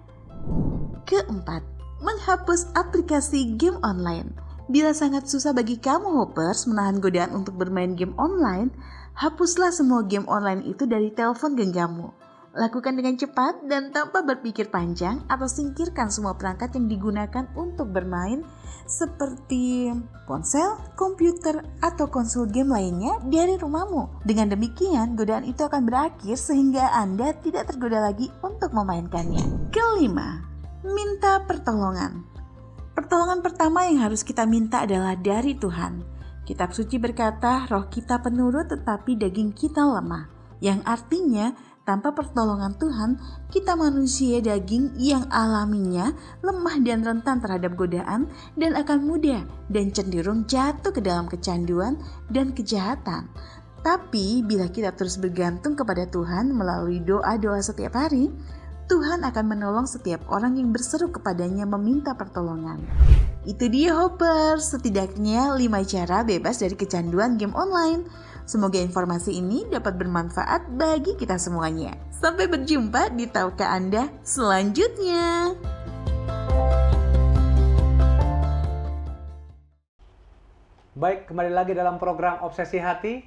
Keempat, menghapus aplikasi game online. Bila sangat susah bagi kamu Hoppers menahan godaan untuk bermain game online, hapuslah semua game online itu dari telepon genggammu. Lakukan dengan cepat dan tanpa berpikir panjang, atau singkirkan semua perangkat yang digunakan untuk bermain seperti ponsel, komputer, atau konsol game lainnya dari rumahmu. Dengan demikian, godaan itu akan berakhir sehingga Anda tidak tergoda lagi untuk memainkannya. Kelima, minta pertolongan. Pertolongan pertama yang harus kita minta adalah dari Tuhan. Kitab suci berkata, roh kita penurut tetapi daging kita lemah. Yang artinya, Tanpa pertolongan Tuhan, kita manusia daging yang alaminya lemah dan rentan terhadap godaan dan akan mudah dan cenderung jatuh ke dalam kecanduan dan kejahatan. Tapi bila kita terus bergantung kepada Tuhan melalui doa-doa setiap hari, Tuhan akan menolong setiap orang yang berseru kepadanya meminta pertolongan. Itu dia Hoppers, setidaknya 5 cara bebas dari kecanduan game online. Semoga informasi ini dapat bermanfaat bagi kita semuanya. Sampai berjumpa di Tahukah Anda selanjutnya. Baik, kembali lagi dalam program Obsesi Hati.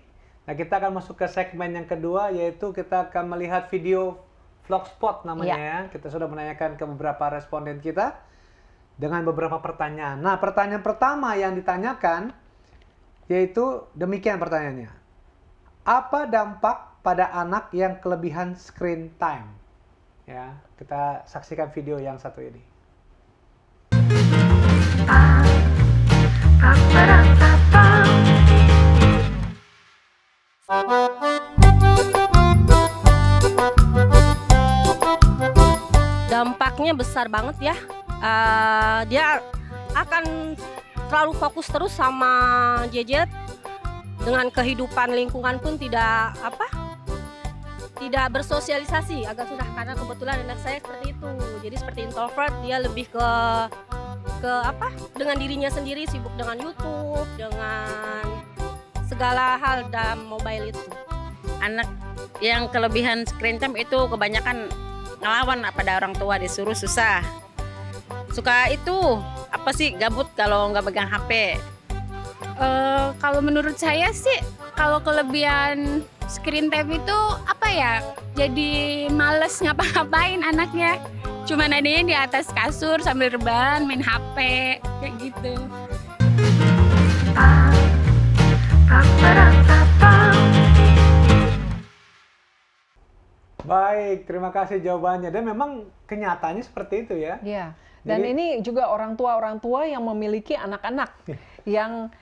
Nah, kita akan masuk ke segmen yang kedua, yaitu kita akan melihat video Vlogspot namanya ya. Kita sudah menanyakan ke beberapa responden kita dengan beberapa pertanyaan. Nah, pertanyaan pertama yang ditanyakan yaitu demikian pertanyaannya. Apa dampak pada anak yang kelebihan screen time? Ya, kita saksikan video yang satu ini. Dampaknya besar banget ya. Dia akan terlalu fokus terus sama gadget. Dengan kehidupan lingkungan pun tidak bersosialisasi, agak susah karena kebetulan anak saya seperti itu. Jadi seperti introvert, dia lebih ke dengan dirinya sendiri, sibuk dengan YouTube, dengan segala hal dalam mobile itu. Anak yang kelebihan screen time itu kebanyakan ngelawan pada orang tua, disuruh susah. Suka itu gabut kalau nggak pegang HP. Kalau menurut saya sih, kalau kelebihan screen time itu jadi males ngapa-ngapain anaknya. Cuman adanya di atas kasur sambil rebahan, main HP, kayak gitu. Baik, terima kasih jawabannya. Dan memang kenyataannya seperti itu ya. Iya. Dan ini juga orang tua yang memiliki anak-anak yang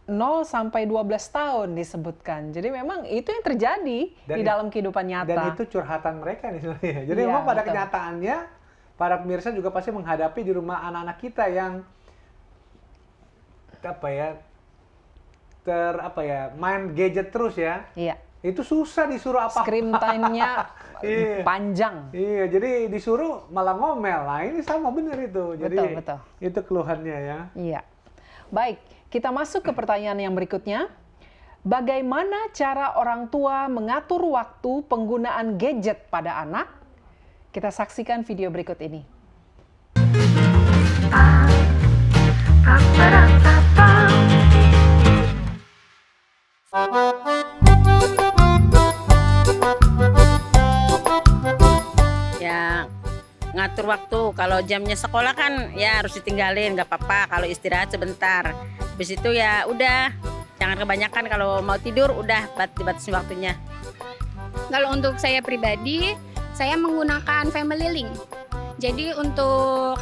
0 sampai 12 tahun disebutkan. Jadi memang itu yang terjadi di dalam kehidupan nyata. Dan itu curhatan mereka nih sebenarnya. Jadi memang pada kenyataannya para pemirsa juga pasti menghadapi di rumah anak-anak kita yang main gadget terus ya. Iya. Itu susah disuruh apa. Screen time-nya panjang. Iya, jadi disuruh malah ngomel. Nah, ini sama benar itu. Jadi betul. Itu keluhannya ya. Iya. Baik, kita masuk ke pertanyaan yang berikutnya. Bagaimana cara orang tua mengatur waktu penggunaan gadget pada anak? Kita saksikan video berikut ini. Ya, ngatur waktu. Kalau jamnya sekolah kan ya harus ditinggalin, nggak apa-apa. Kalau istirahat sebentar. Habis itu ya udah, jangan kebanyakan. Kalau mau tidur udah dibatasi waktunya. Kalau untuk saya pribadi, saya menggunakan Family Link. Jadi untuk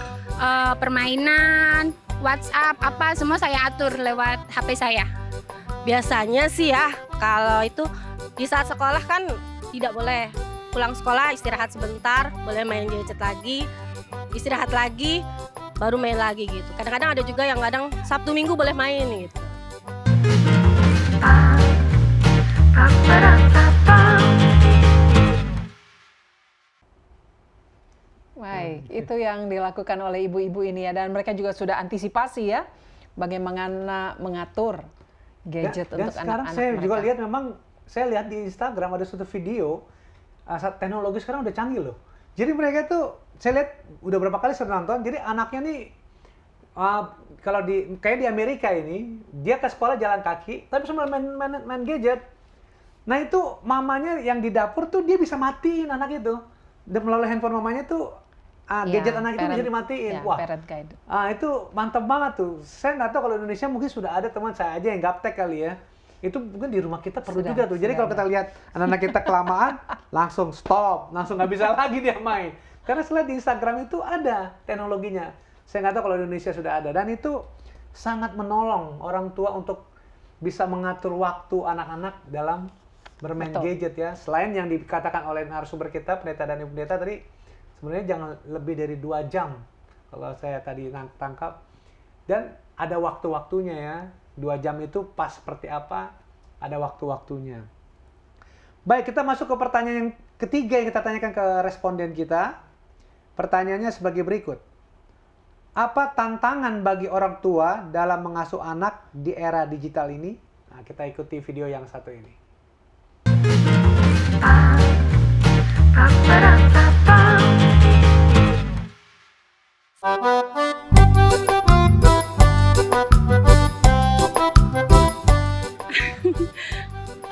permainan, WhatsApp, semua saya atur lewat HP saya. Biasanya sih ya, kalau itu di saat sekolah kan tidak boleh. Pulang sekolah istirahat sebentar, boleh main gadget lagi, istirahat lagi, baru main lagi gitu. Kadang-kadang ada juga yang kadang Sabtu Minggu boleh main gitu. Baik, itu yang dilakukan oleh ibu-ibu ini ya, dan mereka juga sudah antisipasi ya bagaimana mengatur gadget untuk anak-anak mereka. Dan sekarang saya juga lihat memang, saya lihat di Instagram ada suatu video, teknologi sekarang udah canggih loh. Jadi mereka tuh, saya lihat udah berapa kali saya nonton, jadi anaknya nih, kalau kayak di Amerika ini, dia ke sekolah jalan kaki, tapi sambil main gadget. Nah itu mamanya yang di dapur tuh dia bisa matiin anak itu. Dan melalui handphone mamanya tuh, gadget anak itu bisa dimatiin. Ya, wah, parent guide. Itu mantap banget tuh. Saya nggak tahu kalau Indonesia mungkin sudah ada teman saya aja yang gaptek kali ya. Itu mungkin di rumah kita perlu juga tuh. Jadi kalau kita lihat anak-anak kita kelamaan, langsung stop, langsung nggak bisa lagi dia main. Karena saya lihat di Instagram itu ada teknologinya. Saya nggak tahu kalau di Indonesia sudah ada. Dan itu sangat menolong orang tua untuk bisa mengatur waktu anak-anak dalam bermain Betul. gadget ya. Selain yang dikatakan oleh narasumber kita, pendeta dan ibu pendeta tadi, sebenarnya jangan lebih dari 2 jam. Kalau saya tadi tangkap. Dan ada waktu-waktunya ya. 2 jam itu pas seperti apa, ada waktu-waktunya. Baik, kita masuk ke pertanyaan yang ketiga yang kita tanyakan ke responden kita. Pertanyaannya sebagai berikut. Apa tantangan bagi orang tua dalam mengasuh anak di era digital ini? Nah, kita ikuti video yang satu ini.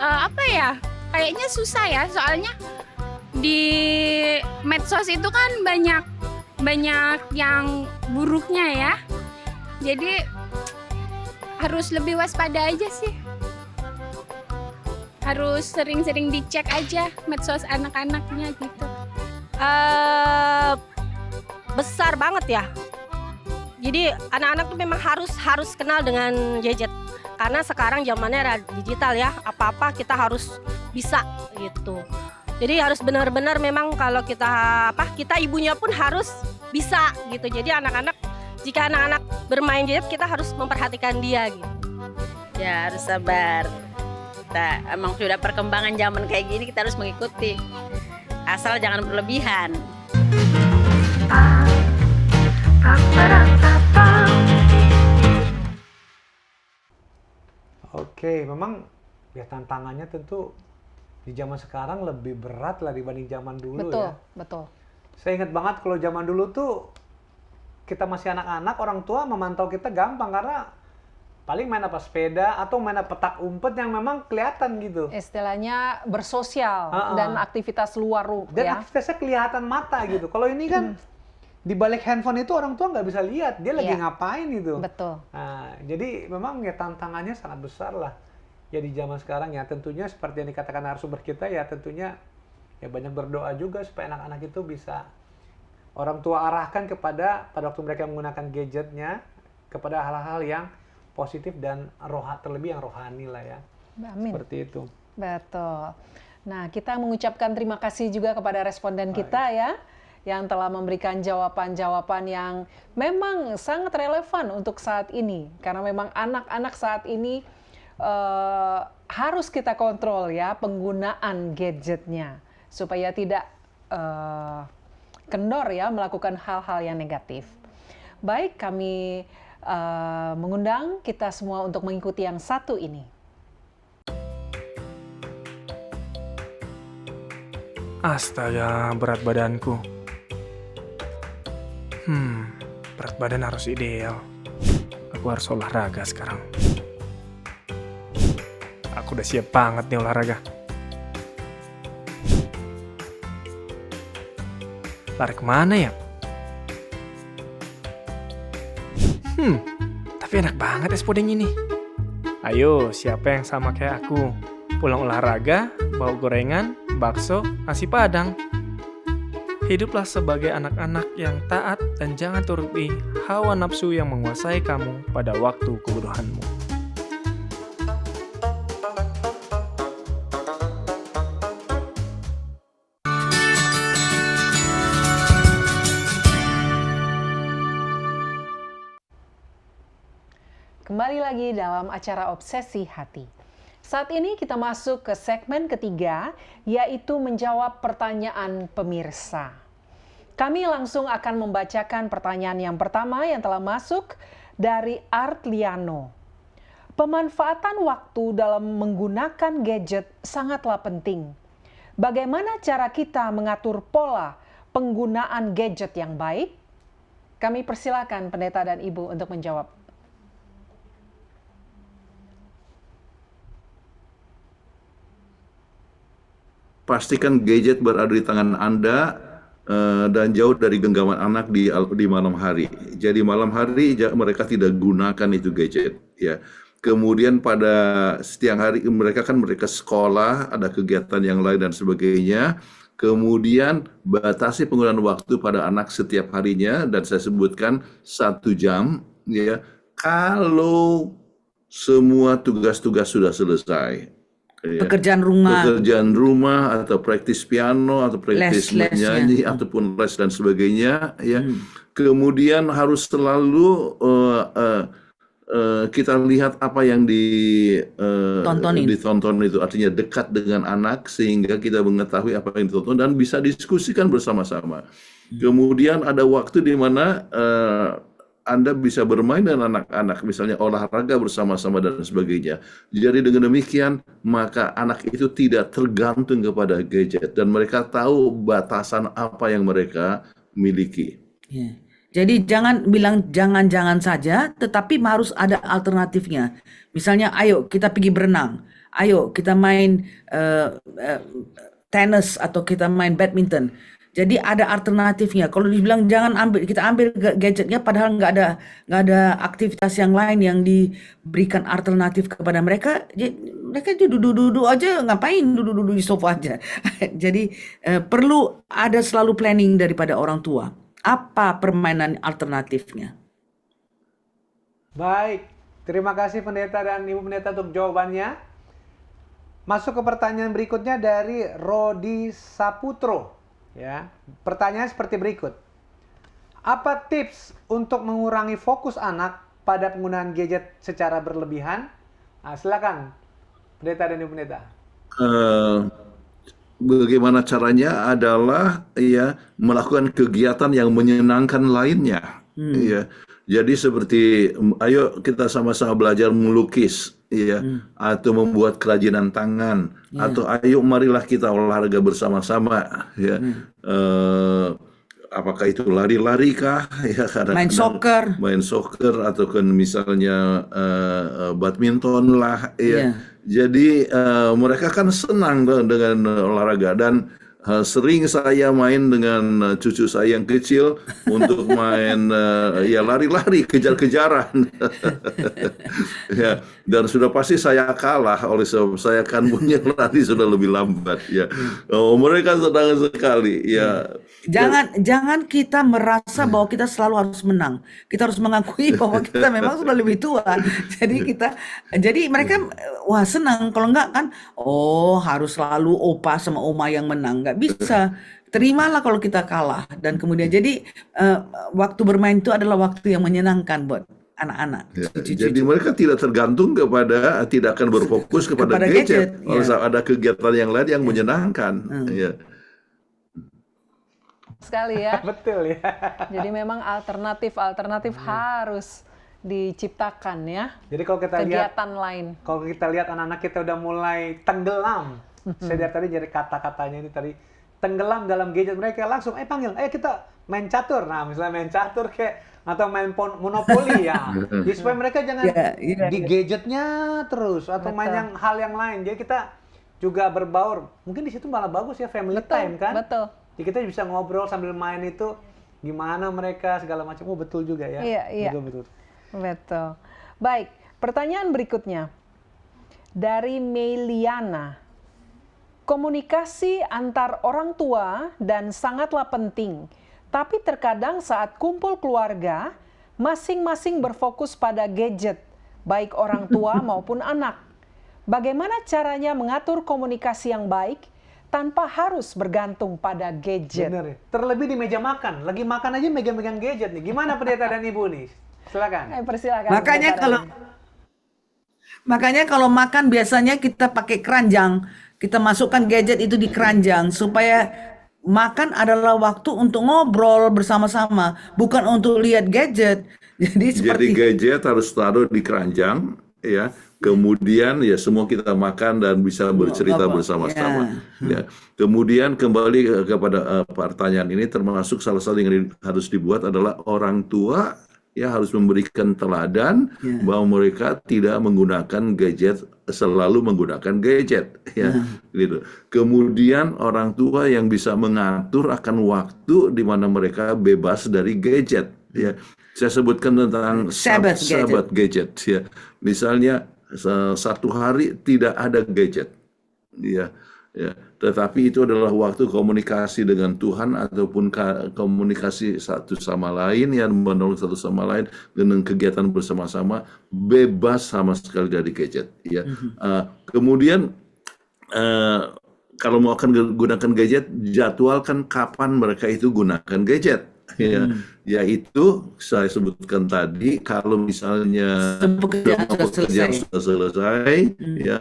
Apa ya? Kayaknya susah ya, soalnya di medsos itu kan banyak yang buruknya ya. Jadi harus lebih waspada aja sih. Harus sering-sering dicek aja medsos anak-anaknya gitu. Besar banget ya. Jadi anak-anak tuh memang harus kenal dengan gadget. Karena sekarang zamannya era digital ya, apa-apa kita harus bisa gitu. Jadi harus benar-benar memang kalau kita ibunya pun harus bisa gitu. Jadi jika anak-anak bermain gadget, kita harus memperhatikan dia gitu. Ya harus sabar. Kita emang sudah perkembangan zaman kayak gini, kita harus mengikuti. Asal jangan berlebihan. Oke, memang ya tantangannya tentu di zaman sekarang lebih berat lah dibanding zaman dulu Betul, ya. betul. Saya ingat banget kalau zaman dulu tuh kita masih anak-anak, orang tua memantau kita gampang karena paling main apa sepeda atau main petak umpet yang memang kelihatan gitu. Istilahnya bersosial dan aktivitas luar Dan ya. aktivitasnya kelihatan mata gitu. Kalau ini kan di balik handphone itu orang tua nggak bisa lihat dia lagi Iya. ngapain gitu. Betul. Nah, jadi memang ya tantangannya sangat besar lah. Ya di zaman sekarang ya tentunya seperti yang dikatakan narasumber kita ya tentunya ya banyak berdoa juga supaya anak-anak itu bisa orang tua arahkan pada waktu mereka menggunakan gadgetnya kepada hal-hal yang positif dan terlebih yang rohani lah ya. Amin. Seperti itu. Betul. Nah, kita mengucapkan terima kasih juga kepada responden kita ya, yang telah memberikan jawaban-jawaban yang memang sangat relevan untuk saat ini. Karena memang anak-anak saat ini harus kita kontrol ya penggunaan gadgetnya. Supaya tidak kendor ya melakukan hal-hal yang negatif. Baik, kami mengundang kita semua untuk mengikuti yang satu ini. Astaga, berat badanku. Berat badan harus ideal. Aku harus olahraga sekarang. Aku udah siap banget nih olahraga. Lari kemana ya? Tapi enak banget es puding ini. Ayo, siapa yang sama kayak aku? Pulang olahraga, bawa gorengan, bakso, nasi padang. Hiduplah sebagai anak-anak yang taat dan jangan turuti hawa nafsu yang menguasai kamu pada waktu kebodohanmu. Kembali lagi dalam acara Obsesi Hati. Saat ini kita masuk ke segmen ketiga, yaitu menjawab pertanyaan pemirsa. Kami langsung akan membacakan pertanyaan yang pertama yang telah masuk dari Artliano. Pemanfaatan waktu dalam menggunakan gadget sangatlah penting. Bagaimana cara kita mengatur pola penggunaan gadget yang baik? Kami persilakan pendeta dan ibu untuk menjawab. Pastikan gadget berada di tangan Anda dan jauh dari genggaman anak di malam hari. Jadi malam hari mereka tidak gunakan itu gadget, ya. Kemudian pada siang hari mereka sekolah, ada kegiatan yang lain dan sebagainya. Kemudian batasi penggunaan waktu pada anak setiap harinya dan saya sebutkan 1 jam, ya. Kalau semua tugas-tugas sudah selesai. Pekerjaan rumah, pekerjaan rumah atau praktis piano atau praktis menyanyi ataupun les dan sebagainya, ya. Kemudian harus selalu kita lihat apa yang ditonton itu, artinya dekat dengan anak sehingga kita mengetahui apa yang ditonton dan bisa diskusikan bersama-sama. Kemudian ada waktu di mana Anda bisa bermain dengan anak-anak, misalnya olahraga bersama-sama dan sebagainya. Jadi dengan demikian, maka anak itu tidak tergantung kepada gadget dan mereka tahu batasan apa yang mereka miliki. Jadi jangan bilang jangan-jangan saja, tetapi harus ada alternatifnya. Misalnya, ayo kita pergi berenang, ayo kita main tenis atau kita main badminton. Jadi ada alternatifnya. Kalau dibilang jangan kita ambil gadgetnya, padahal nggak ada aktivitas yang lain yang diberikan alternatif kepada mereka. Mereka duduk-duduk aja, ngapain duduk-duduk di sofa aja. Jadi perlu ada selalu planning daripada orang tua. Apa permainan alternatifnya? Baik, terima kasih pendeta dan Ibu Pendeta untuk jawabannya. Masuk ke pertanyaan berikutnya dari Rodi Saputro. Ya, pertanyaan seperti berikut. Apa tips untuk mengurangi fokus anak pada penggunaan gadget secara berlebihan? Nah, silakan, Pendeta dan Ibu Pendeta. Bagaimana caranya adalah ya melakukan kegiatan yang menyenangkan lainnya. Ya, jadi seperti ayo kita sama-sama belajar melukis, ya, atau membuat kerajinan tangan, atau ayo marilah kita olahraga bersama-sama, ya. Apakah itu lari-lari kah, ya, main soccer atau kan misalnya badminton lah, ya. Jadi mereka kan senang dengan olahraga dan sering saya main dengan cucu saya yang kecil untuk main ya lari-lari, kejar-kejaran. Ya, dan sudah pasti saya kalah oleh sebab saya kan punya lari sudah lebih lambat, ya. Mereka senang sekali, ya. Jangan kita merasa bahwa kita selalu harus menang. Kita harus mengakui bahwa kita memang sudah lebih tua. Jadi mereka wah senang. Kalau enggak kan, harus selalu opa sama oma yang menang. Enggak bisa. Terimalah kalau kita kalah. Dan kemudian jadi waktu bermain itu adalah waktu yang menyenangkan buat anak-anak. Ya, jadi mereka tidak tergantung tidak akan berfokus kepada gadget. Harus ada kegiatan yang lain yang menyenangkan. Ya. Sekali ya. Betul ya. Jadi memang alternatif harus diciptakan ya. Jadi kalau kita kegiatan lain. Kalau kita lihat anak-anak kita udah mulai tenggelam. Saya lihat tadi dari kata-katanya ini tadi tenggelam dalam gadget, mereka langsung panggil, kita main catur. Nah, misalnya main catur kayak atau main monopoli ya. Jadi supaya mereka jangan di gadgetnya terus atau main hal yang lain. Jadi kita juga berbaur. Mungkin di situ malah bagus ya, family time kan? Betul. Jadi kita bisa ngobrol sambil main itu gimana mereka segala macam. Betul juga ya. Iya. Betul. Baik, pertanyaan berikutnya dari Meliana. Komunikasi antar orang tua dan sangatlah penting. Tapi terkadang saat kumpul keluarga, masing-masing berfokus pada gadget, baik orang tua maupun anak. Bagaimana caranya mengatur komunikasi yang baik tanpa harus bergantung pada gadget? Benar ya. Terlebih di meja makan. Lagi makan aja megang-megang gadget nih. Gimana Pendeta dan Ibu nih? Silakan. Persilakan. Makanya kalau makan biasanya kita pakai keranjang. Kita masukkan gadget itu di keranjang supaya makan adalah waktu untuk ngobrol bersama-sama, bukan untuk lihat gadget. Jadi gadget harus taruh di keranjang, ya. Kemudian ya semua kita makan dan bisa bercerita bersama-sama. Ya. Kemudian kembali kepada pertanyaan ini, termasuk salah satu yang harus dibuat adalah orang tua ya harus memberikan teladan bahwa mereka tidak menggunakan gadget, selalu menggunakan gadget, ya, gitu. Kemudian orang tua yang bisa mengatur akan waktu di mana mereka bebas dari gadget, ya. Saya sebutkan tentang sahabat gadget, ya. Misalnya satu hari tidak ada gadget, ya. Tetapi itu adalah waktu komunikasi dengan Tuhan ataupun komunikasi satu sama lain, yang menolong satu sama lain dengan kegiatan bersama-sama, bebas sama sekali dari gadget. Ya. Kemudian eh, kalau mau akan gunakan gadget, jadwalkan kapan mereka itu gunakan gadget. Ya, yaitu saya sebutkan tadi, kalau misalnya Pekerjaan sudah pekerjaan selesai. sudah selesai, ya,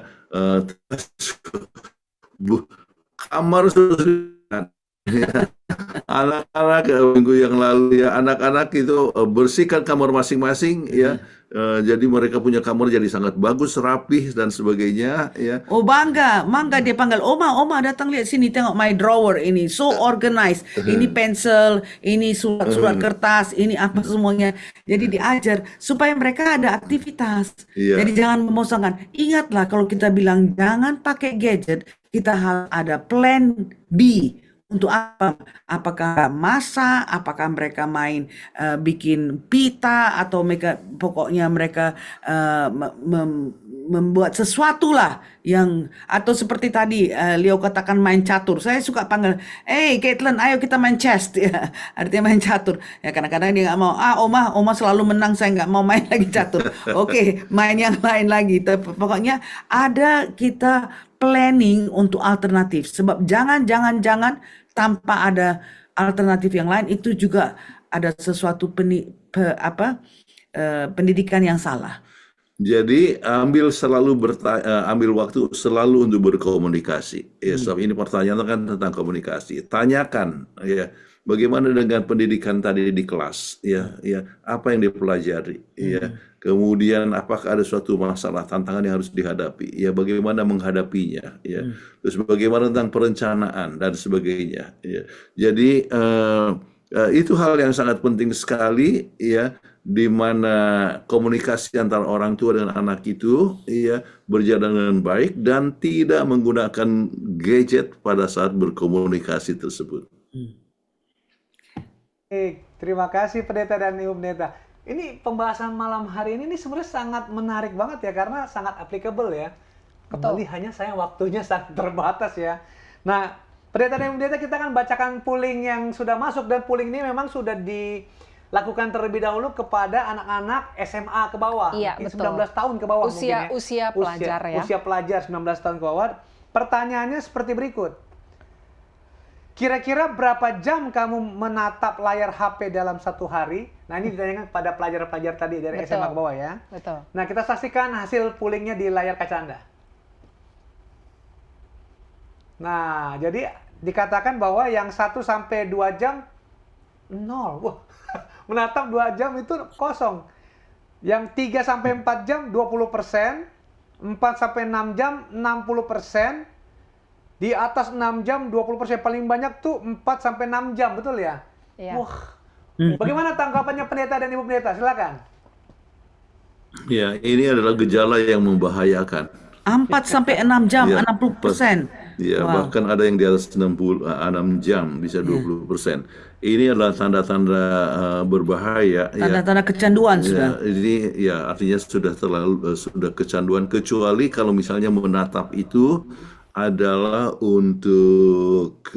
kamar sudah anak-anak minggu yang lalu ya, anak-anak itu bersihkan kamar masing-masing ya. Jadi mereka punya kamar jadi sangat bagus, rapih dan sebagainya ya. Oh bangga dia panggil, Oma datang lihat sini, tengok my drawer ini, so organized. Ini pensel, ini surat-surat kertas, ini apa semuanya. Jadi diajar supaya mereka ada aktivitas. Iya. Jadi jangan membosankan. Ingatlah kalau kita bilang jangan pakai gadget, kita harus ada plan B. Untuk apa? Apakah masak, apakah mereka main bikin pita, atau mereka pokoknya mereka membuat sesuatu lah yang, atau seperti tadi Leo katakan main catur. Saya suka panggil, Caitlin, ayo kita main chess ya. Artinya main catur. Ya kadang-kadang dia nggak mau. Oma selalu menang, saya nggak mau main lagi catur. Oke, main yang lain lagi. Tapi pokoknya ada kita planning untuk alternatif. Sebab jangan tanpa ada alternatif yang lain, itu juga ada sesuatu pendidikan yang salah. Jadi ambil waktu selalu untuk berkomunikasi. Ya, sebab ini pertanyaan kan tentang komunikasi. Tanyakan ya, bagaimana dengan pendidikan tadi di kelas? Ya, apa yang dipelajari? Ya, kemudian apakah ada suatu masalah, tantangan yang harus dihadapi? Ya, bagaimana menghadapinya? Ya, terus bagaimana tentang perencanaan dan sebagainya? Ya, jadi itu hal yang sangat penting sekali ya, di mana komunikasi antara orang tua dengan anak itu ya berjalan dengan baik dan tidak menggunakan gadget pada saat berkomunikasi tersebut. Terima kasih Pendeta dan Ibu Pendeta. Ini pembahasan malam hari ini sebenarnya sangat menarik banget ya, karena sangat applicable ya. Kembali hanya saya waktunya sangat terbatas ya. Nah, Pendeta dan Ibu Pendeta, kita akan bacakan polling yang sudah masuk, dan polling ini memang sudah dilakukan terlebih dahulu kepada anak-anak SMA ke bawah. Iya, mungkin betul. 19 tahun ke bawah mungkin ya. Usia pelajar ya. Usia pelajar 19 tahun ke bawah. Pertanyaannya seperti berikut. Kira-kira berapa jam kamu menatap layar HP dalam satu hari? Nah, ini ditanyakan kepada pelajar-pelajar tadi dari Betul. SMA ke bawah ya. Betul. Nah, kita saksikan hasil pollingnya di layar kaca Anda. Nah, jadi dikatakan bahwa yang 1 sampai 2 jam 0. Wah, menatap 2 jam itu kosong. Yang 3 sampai 4 jam 20%, 4 sampai 6 jam 60%, di atas 6 jam 20%, paling banyak tuh 4 sampai 6 jam, betul ya? Iya. Wah. Bagaimana tanggapannya Pendeta dan Ibu Pendeta? Silakan. Ya, ini adalah gejala yang membahayakan. 4 sampai 6 jam, Ya, 60%. Ya, Wow. bahkan ada yang di atas 6 jam, bisa 20%. Ini adalah tanda-tanda berbahaya. Tanda-tanda kecanduan Ya, sudah. ini ya artinya sudah kecanduan, kecuali kalau misalnya menatap itu adalah untuk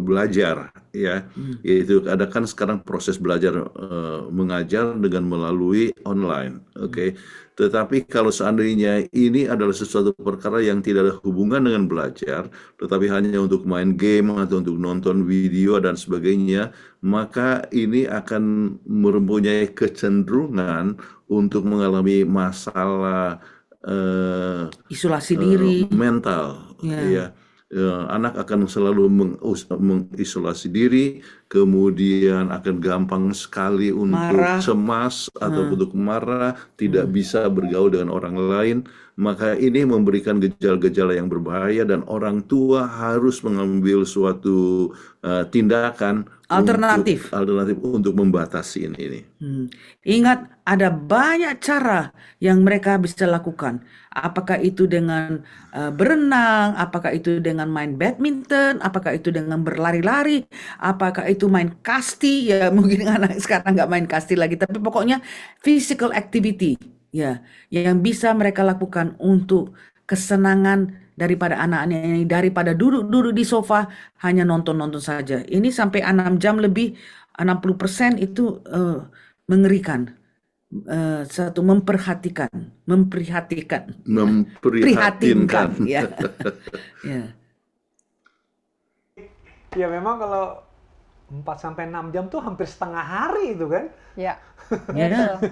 belajar ya, yaitu ada kan sekarang proses belajar mengajar dengan melalui online, oke. Tetapi kalau seandainya ini adalah sesuatu perkara yang tidak ada hubungan dengan belajar, tetapi hanya untuk main game atau untuk nonton video dan sebagainya, maka ini akan mempunyai kecenderungan untuk mengalami masalah Isolasi diri. mental. Ya. Ya. Anak akan selalu mengisolasi diri, kemudian akan gampang sekali untuk Marah. cemas atau untuk marah, tidak bisa bergaul dengan orang lain. Maka ini memberikan gejala-gejala yang berbahaya, dan orang tua harus mengambil suatu tindakan Alternatif. untuk membatasi ini. Ingat, ada banyak cara yang mereka bisa lakukan. Apakah itu dengan berenang, apakah itu dengan main badminton, apakah itu dengan berlari-lari, apakah itu main kasti, ya mungkin anak sekarang nggak main kasti lagi, tapi pokoknya physical activity, ya, yang bisa mereka lakukan untuk kesenangan daripada anak-anak ini, daripada duduk-duduk di sofa hanya nonton-nonton saja. Ini sampai 6 jam lebih, 60% itu mengerikan. satu memprihatinkan, Memprihatinkan. ya. Ya. Ya memang kalau 4-6 jam tuh hampir setengah hari itu kan. Ya, Ya. betul.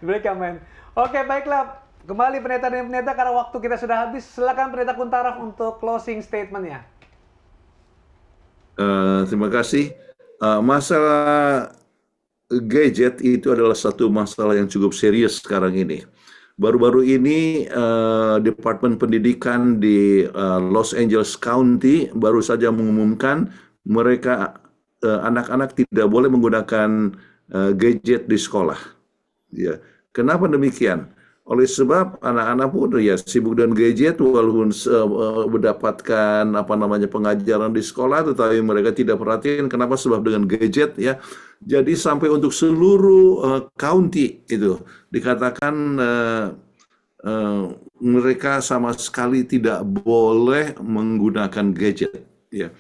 Mereka main. Oke, baiklah. Kembali pendeta dan pendeta karena waktu kita sudah habis. Silakan pendeta Kuntaraf untuk closing statement-nya. Terima kasih. Masalah gadget itu adalah satu masalah yang cukup serius sekarang ini. Baru-baru ini Departemen Pendidikan di Los Angeles County baru saja mengumumkan mereka anak-anak tidak boleh menggunakan gadget di sekolah. Ya, kenapa demikian? Oleh sebab anak-anak pun ya sibuk dengan gadget walaupun mendapatkan pengajaran di sekolah, tetapi mereka tidak perhatian kenapa sebab dengan gadget ya. Jadi sampai untuk seluruh county itu dikatakan mereka sama sekali tidak boleh menggunakan gadget ya.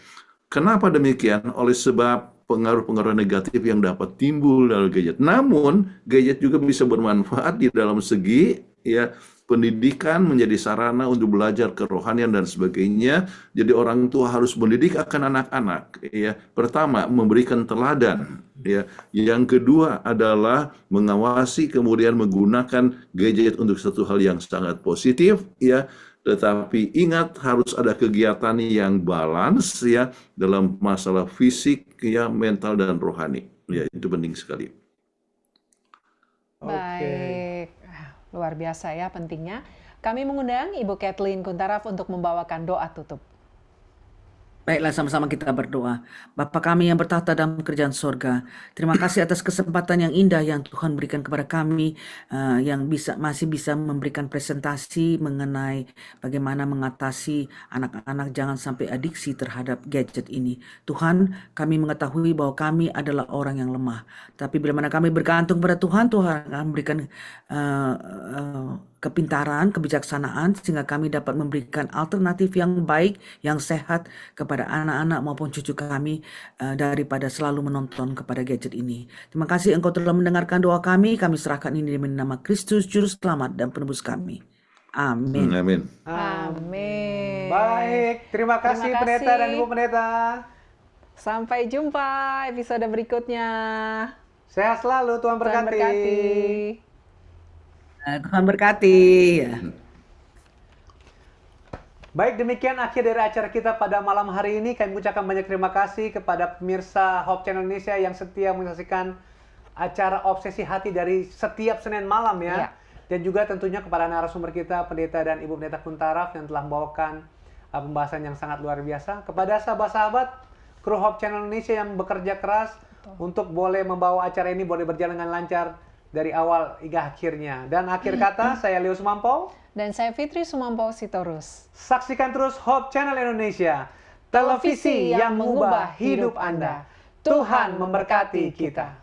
Kenapa demikian? Oleh sebab pengaruh-pengaruh negatif yang dapat timbul dari gadget. Namun, gadget juga bisa bermanfaat di dalam segi ya pendidikan, menjadi sarana untuk belajar kerohanian dan sebagainya. Jadi orang tua harus mendidik akan anak-anak ya. Pertama, memberikan teladan ya. Yang kedua adalah mengawasi kemudian menggunakan gadget untuk satu hal yang sangat positif ya. Tetapi ingat harus ada kegiatan yang balance ya dalam masalah fisik ya, mental dan rohani. Ya, itu penting sekali. Baik, luar biasa ya pentingnya. Kami mengundang Ibu Kathleen Kuntaraf untuk membawakan doa tutup. Baiklah, sama-sama kita berdoa. Bapa kami yang bertahta dalam kerajaan sorga, terima kasih atas kesempatan yang indah yang Tuhan berikan kepada kami, yang masih bisa memberikan presentasi mengenai bagaimana mengatasi anak-anak jangan sampai adiksi terhadap gadget ini. Tuhan, kami mengetahui bahwa kami adalah orang yang lemah, tapi bila mana kami bergantung pada Tuhan, Tuhan akan memberikan kepintaran, kebijaksanaan sehingga kami dapat memberikan alternatif yang baik, yang sehat kepada anak-anak maupun cucu kami daripada selalu menonton kepada gadget ini. Terima kasih Engkau telah mendengarkan doa kami serahkan ini demi nama Kristus Juru Selamat dan Penebus kami. Amin. Amin. Amin. Baik, terima kasih pendeta dan Ibu pendeta. Sampai jumpa episode berikutnya. Sehat selalu, Tuhan Tuhan berkati. berkati. Tuhan berkati. Baik, demikian akhir dari acara kita pada malam hari ini. Kami ucapkan banyak terima kasih kepada pemirsa Hope Channel Indonesia yang setia menyaksikan acara Obsesi Hati dari setiap Senin malam ya. Ya. Dan juga tentunya kepada narasumber kita, Pendeta dan Ibu Pendeta Kuntaraf yang telah membawakan pembahasan yang sangat luar biasa. Kepada sahabat-sahabat kru Hope Channel Indonesia yang bekerja keras untuk boleh membawa acara ini boleh berjalan dengan lancar dari awal hingga akhirnya. Dan akhir kata, saya Leo Sumampau. Dan saya Fitri Sumampau Sitorus. Saksikan terus Hope Channel Indonesia, televisi yang mengubah hidup Anda. Tuhan memberkati kita.